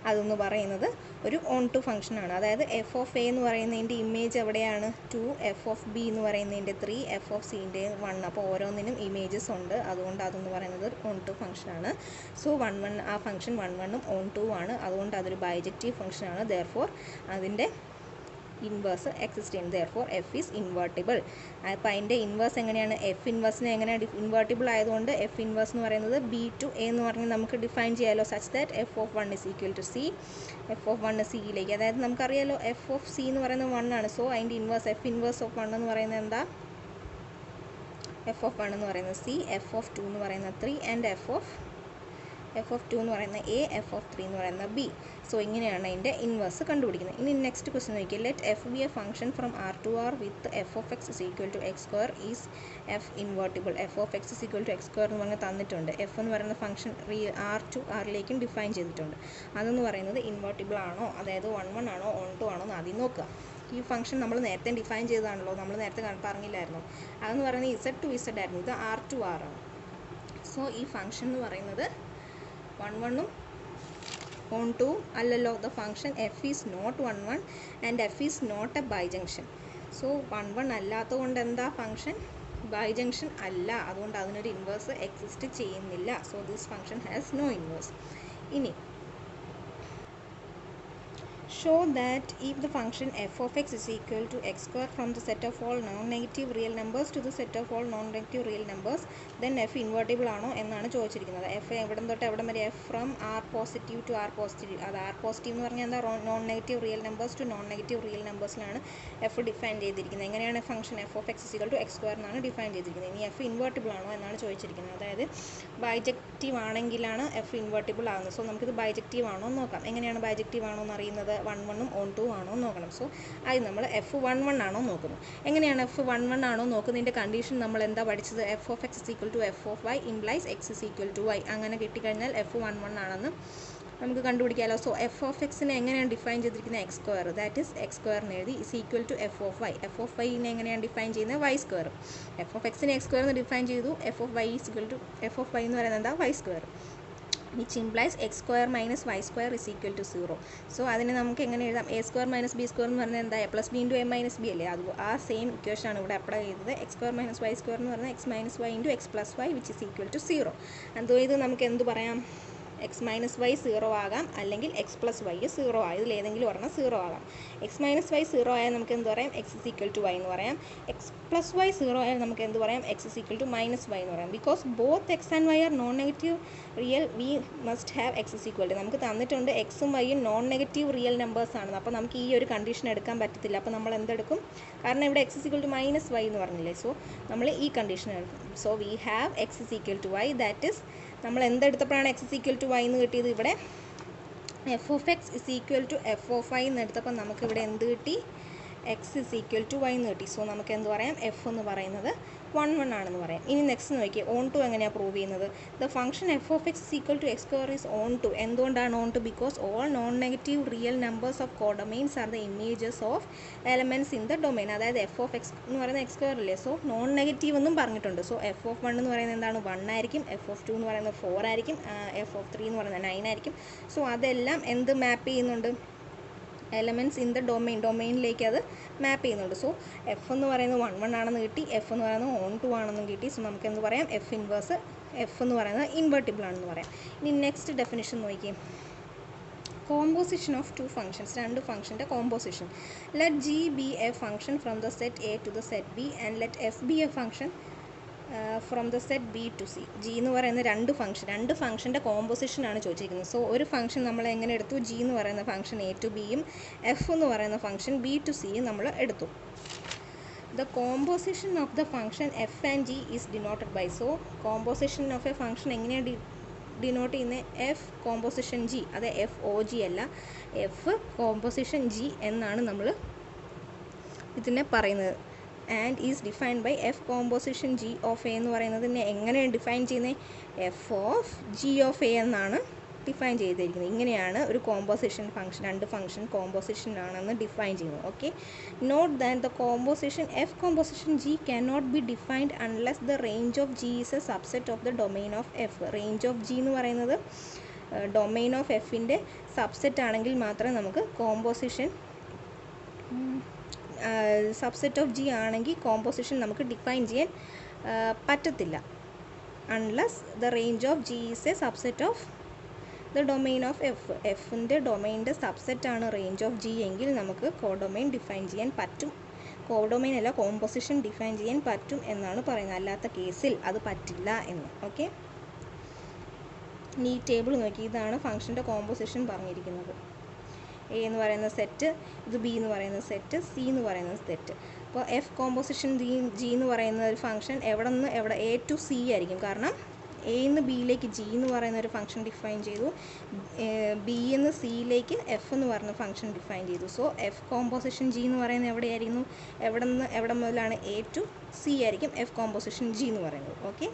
അതെന്ന് പറയുന്നത് ഒരു ഓൺ ടു ഫംഗ്ഷനാണ്. അതായത് എഫ് ഓഫ് എ എന്ന് പറയുന്നതിൻ്റെ ഇമേജ് എവിടെയാണ്? 2, എഫ് ഓഫ് ബി എന്ന് പറയുന്നതിൻ്റെ 3, എഫ് ഓഫ് സിൻ്റെ 1. അപ്പോൾ ഓരോന്നിനും ഇമേജസ് ഉണ്ട്. അതുകൊണ്ട് അതെന്ന് പറയുന്നത് ഒരു ഓൺ ടു ഫംഗ്ഷനാണ്. സോ 1 1 ആ ഫംഗ്ഷൻ 1 1ഉം ഓൺ 2 ആണ്. അതുകൊണ്ട് അതൊരു ബൈജക്റ്റീവ് ഫംഗ്ഷനാണ്. ദെയർഫോർ അതിൻ്റെ ഇൻവേഴ്സ് എക്സിസ്റ്റ് ചെയ്യുന്നത്. Therefore F is invertible. അപ്പോൾ അതിൻ്റെ ഇൻവേഴ്സ് എങ്ങനെയാണ്? എഫ് ഇൻവേഴ്സിനെ എങ്ങനെയാണ് ഇൻവേർട്ടിബിൾ ആയതുകൊണ്ട് എഫ് ഇൻവേഴ്സ് എന്ന് പറയുന്നത് ബി ടു എ എന്ന് പറഞ്ഞ് നമുക്ക് ഡിഫൈൻ ചെയ്യാമല്ലോ. Such that F of 1 is equal to c, f of 1 സിയിലേക്ക്. അതായത് നമുക്കറിയാലോ എഫ് ഓഫ് സി എന്ന് പറയുന്നത് 1 ആണ്. സോ അതിൻ്റെ ഇൻവേഴ്സ് എഫ് ഇൻവേഴ്സ് ഓഫ് 1 എന്ന് പറയുന്നത് എന്താ? എഫ് ഓഫ് 1 എന്ന് പറയുന്നത് സി, എഫ് ഓഫ് 2 എന്ന് പറയുന്നത് 3 ആൻഡ് എഫ് ഓഫ് 2 എന്ന് പറയുന്ന എ, എഫ് ഓഫ് 3 എന്ന് പറയുന്ന ബി. സോ ഇങ്ങനെയാണ് അതിൻ്റെ ഇൻവേഴ്സ് കണ്ടുപിടിക്കുന്നത്. ഇനി നെക്സ്റ്റ് ക്വസ്റ്റ്യൻ നോക്കിയാൽ let F be a function from R to R with F of X is equal to X square is f invertible. F of X is equal to X square എന്ന് പറഞ്ഞ് തന്നിട്ടുണ്ട്. F എന്ന് പറയുന്ന function R to ആറിലേക്കും define ചെയ്തിട്ടുണ്ട്. അതെന്ന് പറയുന്നത് invertible ആണോ, അതായത് 1 1 ആണോ ഓൺ 2 ആണോ എന്ന് ആദ്യം നോക്കുക. ഈ ഫംഗ്ഷൻ നമ്മൾ നേരത്തെ ഡിഫൈൻ ചെയ്തതാണല്ലോ, നമ്മൾ നേരത്തെ പറഞ്ഞില്ലായിരുന്നു. അതെന്ന് പറയുന്നത് ഇസഡ് ടു ഇസഡ് ആയിരുന്നു. ഇത് ആർ ടു ആർ ആണ്. സോ ഈ ഫംഗ്ഷൻ എന്ന് പറയുന്നത് 1 1ഉം ഓൺ 2 അല്ലല്ലോ. The function F is not 1 1 and F is not a bijection. So 1 1 അല്ലാത്തത് കൊണ്ട് എന്താ ഫംഗ്ഷൻ? ബൈജങ്ഷൻ അല്ല. അതുകൊണ്ട് അതിനൊരു ഇൻവേഴ്സ് എക്സിസ്റ്റ് ചെയ്യുന്നില്ല. So this function has no inverse. ഇനി show that if the function f of x is equal to x square from the set of all non-negative real numbers to the set of all non-negative real numbers, then f invertible ആണോ എന്നാണ് ചോദിച്ചിരിക്കുന്നത്. F എവിടെ തൊട്ട് എവിടെ വരെ? F from R positive to R positive. അത് R positive എന്ന് പറഞ്ഞാൽ എന്താ? Non negative real numbers to non negative real നമ്പേഴ്സിലാണ് എഫ് ഡിഫൈൻ ചെയ്തിരിക്കുന്നത്. എങ്ങനെയാണ് function F of X equal to X square എന്നാണ് ഡിഫൈൻ ചെയ്തിരിക്കുന്നത്. ഇനി എഫ് ഇൻവേർട്ടിബിൾ ആണോ എന്നാണ് ചോദിച്ചിരിക്കുന്നത്. അതായത് ബൈജക്റ്റീവ് ആണെങ്കിലാണ് എഫ് ഇൻവേർട്ടിബിൾ ആകുന്നത്. സോ നമുക്കിത് ബൈജക്റ്റീവ് ആണോ എന്ന് നോക്കാം. എങ്ങനെയാണ് ബൈജക്റ്റീവ് ആണോ എന്ന് അറിയുന്നത്? 1 1ഉം ഓൺ 2 ആണോ എന്ന് നോക്കണം. സോ അത് നമ്മൾ എഫ് 1 1 ആണോ നോക്കുന്നത്. എങ്ങനെയാണ് എഫ് 1 1 ആണോ നോക്കുന്നതിൻ്റെ കണ്ടീഷൻ നമ്മൾ എന്താ പഠിച്ചത്? F of X is equal to F of Y implies X is equal to Y. അങ്ങനെ കിട്ടിക്കഴിഞ്ഞാൽ എഫ് 1 1 ആണെന്ന് നമുക്ക് കണ്ടുപിടിക്കാമല്ലോ. സോ എഫ് ഓഫ് എക്സിനെ എങ്ങനെയാണ് ഡിഫൈൻ ചെയ്തിരിക്കുന്നത്? X square, that is X സ്ക്വയറിന് എഴുതി is equal to F of Y. F of വൈനെ എങ്ങനെയാണ് ഡിഫൈൻ ചെയ്യുന്നത്? Y square. എഫ് ഓഫ് എക്സിനെ എക്സ് സ്ക്വയർ എന്ന് ഡിഫൈൻ ചെയ്തു. F of Y is equal to F of Y എന്ന് പറയുന്നത് എന്താ? Y square. which implies x square minus y square is equal to 0. സോ അതിനെ നമുക്ക് എങ്ങനെ എഴുതാം? A square minus b square എന്ന് പറഞ്ഞാൽ എന്താ? A plus b into a minus b അല്ലേ? അത് ആ സെയിം ഇക്വേഷനാണ് ഇവിടെ അപ്ലൈ ചെയ്തത്. X square minus y square എന്ന് പറഞ്ഞാൽ x minus y into x plus y which is equal to 0. അതോ ഇത് നമുക്ക് എന്ത് പറയാം? എക്സ് മൈനസ് വൈ 0 ആകാം, അല്ലെങ്കിൽ എക്സ് പ്ലസ് വൈ 0 ആകും. ഇതിലേതെങ്കിലും ഒരെണ്ണം 0 ആകാം. എക്സ് മൈനസ് വൈ 0 ആയാൽ നമുക്ക് എന്ത് പറയാം? X is equal to Y എന്ന് പറയാം. എക്സ് പ്ലസ് വൈ 0 ആയാൽ നമുക്ക് എന്ത് പറയാം? X is equal to minus Y എന്ന് പറയാം. Because both x and Y are non negative real, we must have X is equal to. നമുക്ക് തന്നിട്ടുണ്ട് എക്സും വൈയും നോൺ നെഗറ്റീവ് റിയൽ നമ്പേഴ്സ് ആണ്. അപ്പോൾ നമുക്ക് ഈ ഒരു കണ്ടീഷൻ എടുക്കാൻ പറ്റത്തില്ല. അപ്പോൾ നമ്മൾ എന്തെടുക്കും? കാരണം ഇവിടെ X is equal to minus Y എന്ന് പറഞ്ഞില്ലേ. സോ നമ്മൾ ഈ കണ്ടീഷൻ എടുക്കും. So we have X is equal to Y. That is നമ്മൾ എന്തെടുത്തപ്പോഴാണ് X is equal to Y എന്ന് കിട്ടിയത്? ഇവിടെ F of X is equal to F of Y എന്ന് എടുത്തപ്പോൾ നമുക്കിവിടെ എന്ത് കിട്ടി? X is equal to Y എന്ന് കിട്ടി. സോ നമുക്ക് എന്ത് പറയാം? എഫ് എന്ന് പറയുന്നത് 1 1 ആണെന്ന് പറയാം. ഇനി നെക്സ്റ്റ് നോക്കി ഓൺ ടു എങ്ങനെയാണ് പ്രൂവ് ചെയ്യുന്നത്? The function F of X equal to X square is onto. എന്തുകൊണ്ടാണ് onto? Because all non negative real numbers of codomains are the images of elements in the domain. അതായത് F of X എന്ന് പറയുന്നത് X square അല്ലേ. So non negative എന്നും പറഞ്ഞിട്ടുണ്ട്. So F of 1 എന്ന് പറയുന്നത് എന്താണ്? 1 ആയിരിക്കും. എഫ് ഓഫ് 2 എന്ന് പറയുന്നത് 4 ആയിരിക്കും. എഫ് ഓഫ് 3 എന്ന് പറയുന്നത് 9 ആയിരിക്കും. സോ അതെല്ലാം എന്ത് മാപ്പ് ചെയ്യുന്നുണ്ട്? എലമെൻറ്റ്സ് ഇൻ ദ ഡൊമൈനിലേക്ക് അത് മാപ്പ് ചെയ്യുന്നുണ്ട്. സോ എഫ് എന്ന് പറയുന്നത് 1 1 ആണെന്ന് കിട്ടി. എഫ് എന്ന് പറയുന്നത് ഓൺ 2 ആണെന്നും കിട്ടി. സോ നമുക്ക് എന്ത് പറയാം? എഫ് ഇൻവേഴ്സ് എഫ് എന്ന് പറയുന്നത് ഇൻവേർട്ടിബിൾ ആണെന്ന് പറയാം. ഇനി നെക്സ്റ്റ് ഡെഫിനിഷൻ നോക്കി. കോമ്പോസിഷൻ ഓഫ് ടു ഫംഗ്ഷൻസ്, രണ്ട് ഫംഗ്ഷൻ്റെ composition. Let G be a function from the set A to the set B and let F be a function from the set B to C. G എന്ന് പറയുന്ന രണ്ട് ഫംഗ്ഷൻ്റെ കോമ്പോസിഷനാണ് ചോദിച്ചിരിക്കുന്നത്. So ഒരു function നമ്മൾ എങ്ങനെ എടുത്തു? ജി എന്ന് പറയുന്ന ഫംഗ്ഷൻ എ ടു ബിയും എഫ് എന്ന് പറയുന്ന ഫംഗ്ഷൻ ബി ടു സിയും നമ്മൾ എടുത്തു. The composition of the function f and g is denoted by. So composition of a function എങ്ങനെയാണ് ഡിനോട്ട് ചെയ്യുന്നത്? F composition g. അത് എഫ് ഒ ജി അല്ല, എഫ് കോമ്പോസിഷൻ ജി എന്നാണ് നമ്മൾ ഇതിനെ പറയുന്നത്. And is defined by f composition G of a എന്ന് പറയുന്നതിനെ എങ്ങനെയാണ് ഡിഫൈൻ ചെയ്യുന്നത്? F of G of a എന്നാണ് ഡിഫൈൻ ചെയ്തിരിക്കുന്നത്. ഇങ്ങനെയാണ് ഒരു കോമ്പോസിഷൻ ഫംഗ്ഷൻ, രണ്ട് ഫംഗ്ഷൻ കോമ്പോസിഷൻ ആണെന്ന് ഡിഫൈൻ ചെയ്യുന്നത്. Okay, note that the composition f composition g can not be defined unless the range of G is A subset of the domain of F. Range of G എന്ന് പറയുന്നത് domain of എഫിൻ്റെ subset ആണെങ്കിൽ മാത്രമേ നമുക്ക് composition subset of G ആണെങ്കിൽ composition നമുക്ക് define ചെയ്യാൻ പറ്റത്തില്ല. Unless the range of G is A subset of the domain of F. എഫിൻ്റെ ഡൊമെയിൻ്റെ സബ്സെറ്റാണ് റേഞ്ച് ഓഫ് ജി എങ്കിൽ നമുക്ക് കോഡൊമെയിൻ ഡിഫൈൻ ചെയ്യാൻ പറ്റും. കോഡൊമെയിൻ അല്ല, കോമ്പോസിഷൻ ഡിഫൈൻ ചെയ്യാൻ പറ്റും എന്നാണ് പറയുന്നത്. അല്ലാത്ത കേസിൽ അത് പറ്റില്ല എന്ന്. ഓക്കെ, ഈ ടേബിൾ നോക്കി, ഇതാണ് ഫംഗ്ഷൻ്റെ കോമ്പോസിഷൻ പറഞ്ഞിരിക്കുന്നത്. എ എന്ന് പറയുന്ന സെറ്റ്, ഇത് ബി എന്ന് പറയുന്ന സെറ്റ്, സി എന്ന് പറയുന്ന സെറ്റ്. അപ്പോൾ എഫ് കോമ്പോസിഷൻ ജി എന്ന് പറയുന്ന ഒരു ഫംഗ്ഷൻ എവിടെ എ ടു സി ആയിരിക്കും. കാരണം എ നിന്ന് ബിയിലേക്ക് ജി എന്ന് പറയുന്ന ഒരു ഫംഗ്ഷൻ ഡിഫൈൻ ചെയ്തു, ബി എന്ന് സിയിലേക്ക് എഫ് എന്ന് പറയുന്ന ഫംഗ്ഷൻ ഡിഫൈൻ ചെയ്തു. സോ എഫ് കോമ്പോസിഷൻ ജി എന്ന് പറയുന്നത് എവിടെയായിരുന്നു? എവിടെ മുതലാണ്? എ ടു സി ആയിരിക്കും എഫ് കോമ്പോസിഷൻ ജി എന്ന് പറയുന്നത്. ഓക്കെ,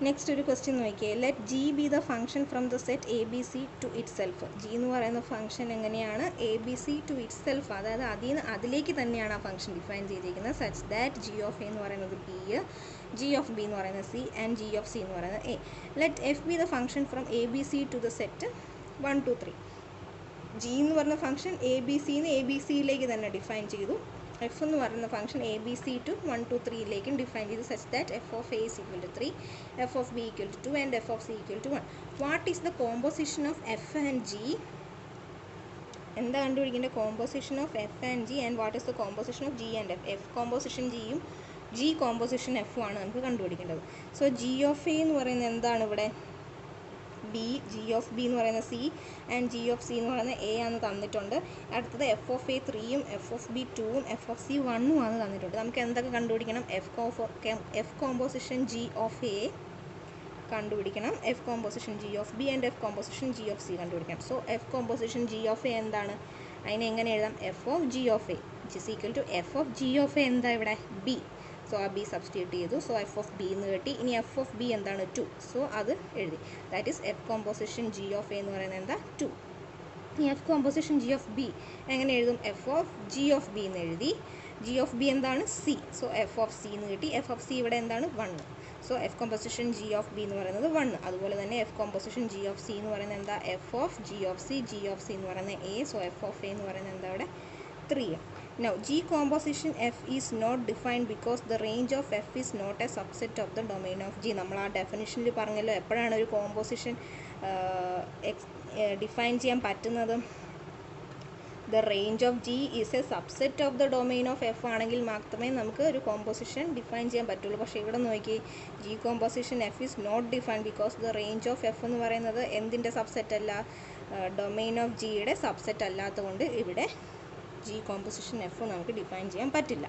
നെക്സ്റ്റ് ഒരു ക്വസ്റ്റ്യൻ നോക്കിയേ. Let G be the function from the set A B C to itself. G എന്ന് പറയുന്ന ഫംഗ്ഷൻ എങ്ങനെയാണ്? A B C to itself, അതായത് അതിലേക്ക് തന്നെയാണ് ആ ഫംഗ്ഷൻ ഡിഫൈൻ ചെയ്തിരിക്കുന്നത്. Such that g of a എന്ന് പറയുന്നത് ബി, ജി ഓഫ് ബി എന്ന് പറയുന്നത് C and G of C എന്ന് പറയുന്നത് A. Let F be the function from A B C to the set 1 2 3. G എന്ന് പറയുന്ന ഫംഗ്ഷൻ എ ബി സിന്ന് A B സിയിലേക്ക് തന്നെ ഡിഫൈൻ ചെയ്തു. എഫ് എന്ന് പറയുന്ന function A B C to 1 2 3ലേക്കും ഡിഫൈൻ ചെയ്തു. Such that F of A is equal to 3, F of B equal to 2 and F of C equal to 1. What is the composition of F and G? എന്താ കണ്ടുപിടിക്കേണ്ട? Composition of F and G and what is the composition of G and F. F composition ജിയും G composition എഫും ആണ് നമുക്ക് കണ്ടുപിടിക്കേണ്ടത്. So G of a എന്ന് പറയുന്നത് എന്താണ് ഇവിടെ? ബി, ജി ഓഫ് ബി എന്ന് പറയുന്ന C and G of C എന്ന് പറയുന്ന എ ആണ് തന്നിട്ടുണ്ട്. അടുത്തത് എഫ് ഓഫ് എ 3ഉം എഫ് ഓഫ് ബി 2ഉം എഫ് ഓഫ് സി 1ഉം ആണ് തന്നിട്ടുണ്ട്. നമുക്ക് എന്തൊക്കെ കണ്ടുപിടിക്കണം? F composition G of A കണ്ടുപിടിക്കണം, F composition G of B and F composition G of C കണ്ടുപിടിക്കണം. So F composition G of A എന്താണ്? അതിനെ എങ്ങനെ എഴുതാം? F of G of A which is equal to F of G of A എന്താ ഇവിടെ? B. So ആ B substitute ചെയ്തു. So F of B എന്ന് കിട്ടി. ഇനി എഫ് ഓഫ് ബി എന്താണ്? 2. സോ അത് എഴുതി. That is f composition G of a എന്ന് പറയുന്നത് എന്താ? 2. ഇനി F composition G of B എങ്ങനെ എഴുതും? F of G of B എന്ന് എഴുതി. ജി ഓഫ് ബി എന്താണ്? C. So F of C എന്ന് കിട്ടി. എഫ് ഓഫ് സി ഇവിടെ എന്താണ്? 1. So F composition G of B എന്ന് പറയുന്നത് 1. അതുപോലെ തന്നെ F composition G of C എന്ന് പറയുന്നത് എന്താ? F of G of C, G of C എന്ന് പറയുന്നത് A. So F of a എന്ന് പറയുന്നത് എന്താ ഇവിടെ? 3. Now G composition F is not defined because the range of F is not a subset of the domain of G. നമ്മൾ ആ ഡെഫിനിഷനിൽ പറഞ്ഞല്ലോ എപ്പോഴാണ് ഒരു കോമ്പോസിഷൻ ഡിഫൈൻ ചെയ്യാൻ പറ്റുന്നത്? The range of G is a subset of the domain of F ആണെങ്കിൽ മാത്രമേ നമുക്ക് ഒരു കോമ്പോസിഷൻ ഡിഫൈൻ ചെയ്യാൻ പറ്റുള്ളൂ. പക്ഷേ ഇവിടെ നോക്കി, G composition F is not defined because the range of F എന്ന് പറയുന്നത് എന്തിൻ്റെ സബ്സെറ്റ് അല്ല? ഡൊമെയിൻ ഓഫ് ജിയുടെ സബ്സെറ്റ് അല്ലാത്തതുകൊണ്ട് ഇവിടെ ജി കോമ്പോസിഷൻ എഫ് നമുക്ക് ഡിഫൈൻ ചെയ്യാൻ പറ്റില്ല.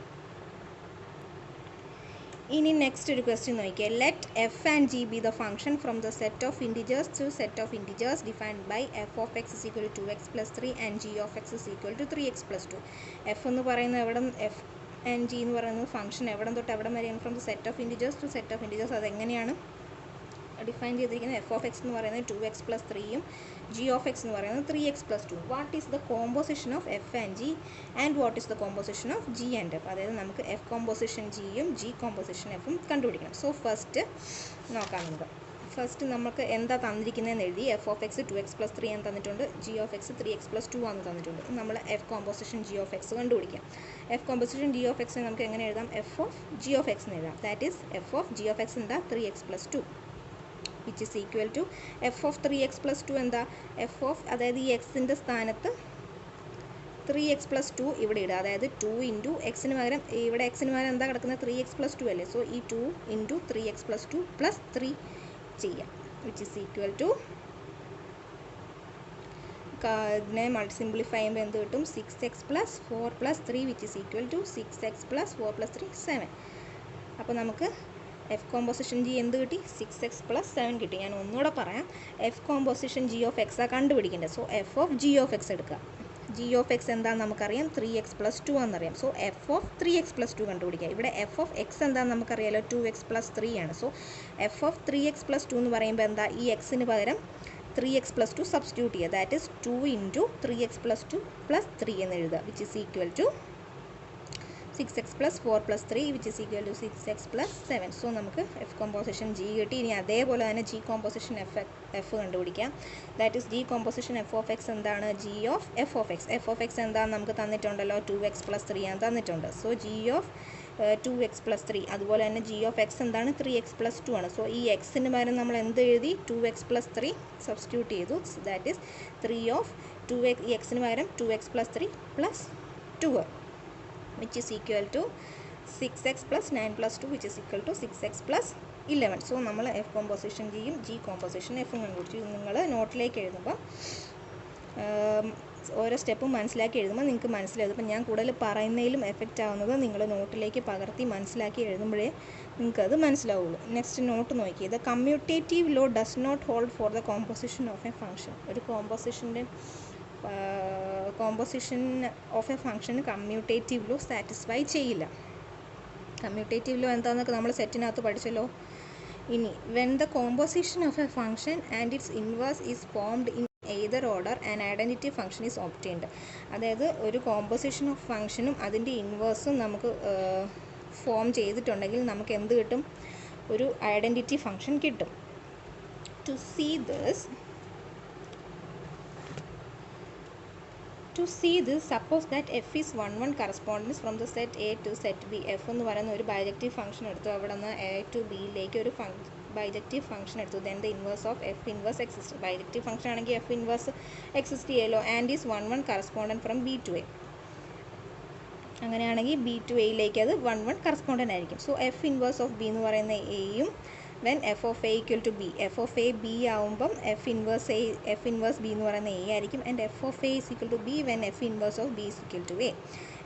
ഇനി നെക്സ്റ്റ് ഒരു ക്വസ്റ്റ്യൻ നോക്കിയാൽ. Let f and g be the function from the set of integers to set of integers defined by F of X is equal to 2x + 3 and G of X is equal to 3x + 2. F എന്ന് പറയുന്നത് എവിടെ? F and G എന്ന് പറയുന്നത് function എവിടെ തൊട്ട് എവിടെ വരെയാണ്? From the set of integers to set of integers. അതെങ്ങനെയാണ് ഡിഫൈൻ ചെയ്തിരിക്കുന്നത്? എഫ് ഓഫ് എക്സ് എന്ന് പറയുന്നത് 2x + 3ഉം ജി ഓഫ് എക്സ് എന്ന് പറയുന്നത് 3x + 2. What is the composition of F and G and what is the composition of G and F? അതായത് നമുക്ക് F composition ജിയും G composition എഫും കണ്ടുപിടിക്കണം. സോ ഫസ്റ്റ് നോക്കാം നമുക്ക്. ഫസ്റ്റ് നമുക്ക് എന്താ തന്നിരിക്കുന്നതെന്ന് എഴുതി. എഫ് ഓഫ് എക്സ് 2x + 3 എന്ന് തന്നിട്ടുണ്ട്, ജി ഓഫ് എക്സ് 3x + 2 ആണെന്ന് തന്നിട്ടുണ്ട്. നമ്മൾ F composition G of X കണ്ടുപിടിക്കാം. F composition G of X നമുക്ക് എങ്ങനെ എഴുതാം? F of G of X എന്ന് എഴുതാം. That is F of G of X എന്താ? 3x + 2 which is equal to F of 3x + 2 എന്താ? എഫ് ഓഫ്, അതായത് ഈ എക്സിൻ്റെ സ്ഥാനത്ത് 3x+2 ഇവിടെ ഇടുക. അതായത് 2 ഇൻറ്റു എക്സിന് പകരം ഇവിടെ എക്സിന് പകരം എന്താ കിടക്കുന്നത് 3x+2 അല്ലേ. സോ ഈ 2 ഇൻറ്റു 3x+2 പ്ലസ് 3 ചെയ്യാം, വിച്ച് ഈസ് ഈക്വൽ ടു ഇതിനെ സിംപ്ലിഫൈ ചെയ്യുമ്പോൾ എന്ത് കിട്ടും 6x + 4 + 3 which is equal to 6x + 4 + 3 7. അപ്പോൾ നമുക്ക് എഫ് കോമ്പോസിഷൻ ജി എന്ത് കിട്ടി 6x + 7 കിട്ടി. ഞാൻ ഒന്നുകൂടെ പറയാം, F composition G of X ആ കണ്ടുപിടിക്കേണ്ടത്. So F of G of X എടുക്കുക. ജി ഓഫ് എക്സ് എന്താണെന്ന് നമുക്കറിയാം 3x+2 ആണെന്നറിയാം. So F of 3x+2 കണ്ടുപിടിക്കുക. ഇവിടെ എഫ് ഓഫ് എക്സ് എന്താണെന്ന് നമുക്കറിയാലോ 2x + 3 ആണ്. സോ എഫ് ഓഫ് 3x+2 എന്ന് പറയുമ്പോൾ എന്താ ഈ എക്സിന് പകരം 3x+2 സബ്സ്റ്റിറ്റ്യൂട്ട് ചെയ്യുക. That is 2 into 3x+2 plus 3 എന്ന് എഴുതുക, which is equal to 6x + 4 + 3 which is equal to 6x + 7. So നമുക്ക് എഫ് കോമ്പോസിഷൻ ജി കിട്ടി. ഇനി അതേപോലെ തന്നെ ജി കോമ്പോസിഷൻ എഫ് കണ്ടുപിടിക്കാം. That is G composition F of X എന്താണ് G of F of X. F of X എന്താണെന്ന് നമുക്ക് തന്നിട്ടുണ്ടല്ലോ 2x + 3 ആണ് തന്നിട്ടുണ്ട്. So G of 2x + 3. അതുപോലെ തന്നെ ജി ഓഫ് എക്സ് എന്താണ് 3x + 2 ആണ്. സോ ഈ എക്സിന് പകരം നമ്മൾ എന്ത് എഴുതി 2x + 3 സബ്സ്റ്റിറ്റ്യൂട്ട് ചെയ്തു. That is 3 of 2x. ഈ എക്സിന് പകരം 2x + 3 plus 2 which is equal to 6x + 9 + 2 which is equal to 6x + 11. So നമ്മൾ എഫ് കോമ്പോസിഷൻ ജിയും ജി കോമ്പോസിഷൻ എഫും കണ്ടുപിടിച്ചു. നിങ്ങൾ നോട്ടിലേക്ക് എഴുതുമ്പോൾ ഓരോ സ്റ്റെപ്പും മനസ്സിലാക്കി എഴുതുമ്പോൾ നിങ്ങൾക്ക് മനസ്സിലാവും. ഇപ്പം ഞാൻ കൂടുതൽ പറയുന്നതിലും എഫക്റ്റ് ആവുന്നത് നിങ്ങൾ നോട്ടിലേക്ക് പകർത്തി മനസ്സിലാക്കി എഴുതുമ്പോഴേ നിങ്ങൾക്കത് മനസ്സിലാവുള്ളൂ. നെക്സ്റ്റ് നോട്ട് നോക്കി. The commutative law does not hold for the composition of a function. ഒരു കോമ്പോസിഷൻ ഓഫ് എ ഫംഗ്ഷന് കമ്മ്യൂട്ടേറ്റീവ് ലോ സാറ്റിസ്ഫൈ ചെയ്യില്ല. കമ്മ്യൂട്ടേറ്റീവ് ലോ എന്താണെന്നൊക്കെ നമ്മൾ സെറ്റിനകത്ത് പഠിച്ചല്ലോ. ഇനി when the composition of a function and its inverse is formed in either order and identity function is obtained. അതായത് ഒരു കോമ്പോസിഷൻ ഓഫ് ഫംഗ്ഷനും അതിൻ്റെ ഇൻവേഴ്സും നമുക്ക് ഫോം ചെയ്തിട്ടുണ്ടെങ്കിൽ നമുക്ക് എന്ത് കിട്ടും ഒരു ഐഡൻറ്റിറ്റി ഫംഗ്ഷൻ കിട്ടും. To see this, suppose that f is 1 correspondence from the set A to set B. f എന്ന് പറയുന്ന ഒരു ബൈജക്റ്റീവ് ഫംഗ്ഷൻ എടുത്തു. അവിടെ നിന്ന് A to B യിലേക്ക് ഒരു ബൈജക്റ്റീവ് ഫംഗ്ഷൻ എടുത്തു. then the inverse of f inverse exists. Bijective function ആണെങ്കിൽ f inverse എക്സിസ്റ്റ് ചെയ്യുമല്ലോ. and is 1 correspondent from B to A. അങ്ങനെയാണെങ്കിൽ B to A യിലേക്ക് അത് 1 കറസ്പോണ്ടൻ്റ് ആയിരിക്കും. So f inverse of B എന്ന് പറയുന്ന എയും when f of A equal to B, f of A B ആവുമ്പം f inverse B എന്ന് പറയുന്ന A ആയിരിക്കും. and f of A is equal to B when f inverse of B is equal to A.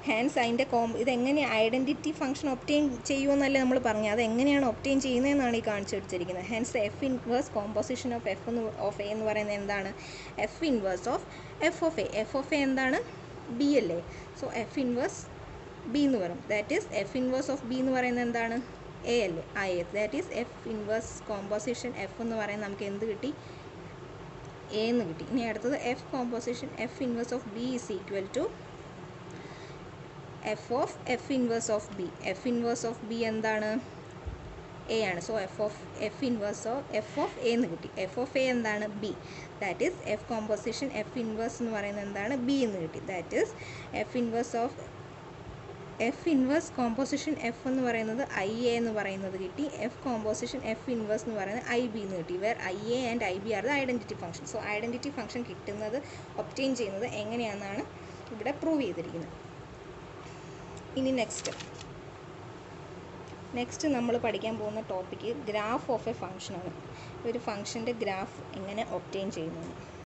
Hence അതിൻ്റെ ഇതെങ്ങനെ identity function obtain ചെയ്യുമെന്നല്ലേ നമ്മൾ പറഞ്ഞു. അതെങ്ങനെയാണ് obtain ചെയ്യുന്നതെന്നാണ് ഈ കാണിച്ചു വെച്ചിരിക്കുന്നത്. Hence F inverse composition of of a എന്ന് പറയുന്നത് എന്താണ് F inverse of F of A. F of A എന്താണ് ബി അല്ലേ. സോ എഫ് ഇൻവേഴ്സ് ബി എന്ന് പറയും. That is F inverse of B എന്ന് പറയുന്നത് എന്താണ് എ അല്ലേ. ആ A. That is F inverse composition f എന്ന് പറയുന്നത് നമുക്ക് എന്ത് കിട്ടി എ എന്ന് കിട്ടി. ഇനി അടുത്തത് f composition f inverse of B is equal to F of f inverse of b. F inverse of b എന്താണ് എ ആണ്. So f inverse of F of a എന്ന് കിട്ടി. എഫ് ഓഫ് എ എന്താണ് b. That is f composition f inverse എന്ന് പറയുന്നത് എന്താണ് b എന്ന് കിട്ടി. That is F inverse of f inverse composition f എന്ന് പറയുന്നത് ഐ എ എന്ന് പറയുന്നത് കിട്ടി. എഫ് കോമ്പോസിഷൻ എഫ് ഇൻവേഴ്സ് എന്ന് പറയുന്നത് ഐ ബി എന്ന് കിട്ടി. Where I a and I b are the identity function. So identity function കിട്ടുന്നത് ഒബ്റ്റെയിൻ ചെയ്യുന്നത് എങ്ങനെയാണെന്നാണ് ഇവിടെ പ്രൂവ് ചെയ്തിരിക്കുന്നത്. ഇനി നെക്സ്റ്റ് നമ്മൾ പഠിക്കാൻ പോകുന്ന ടോപ്പിക്ക് ഗ്രാഫ് ഓഫ് എ ഫംഗ്ഷനാണ്. ഒരു ഫംഗ്ഷൻ്റെ ഗ്രാഫ് എങ്ങനെ ഒബ്റ്റെയിൻ ചെയ്യുന്നു.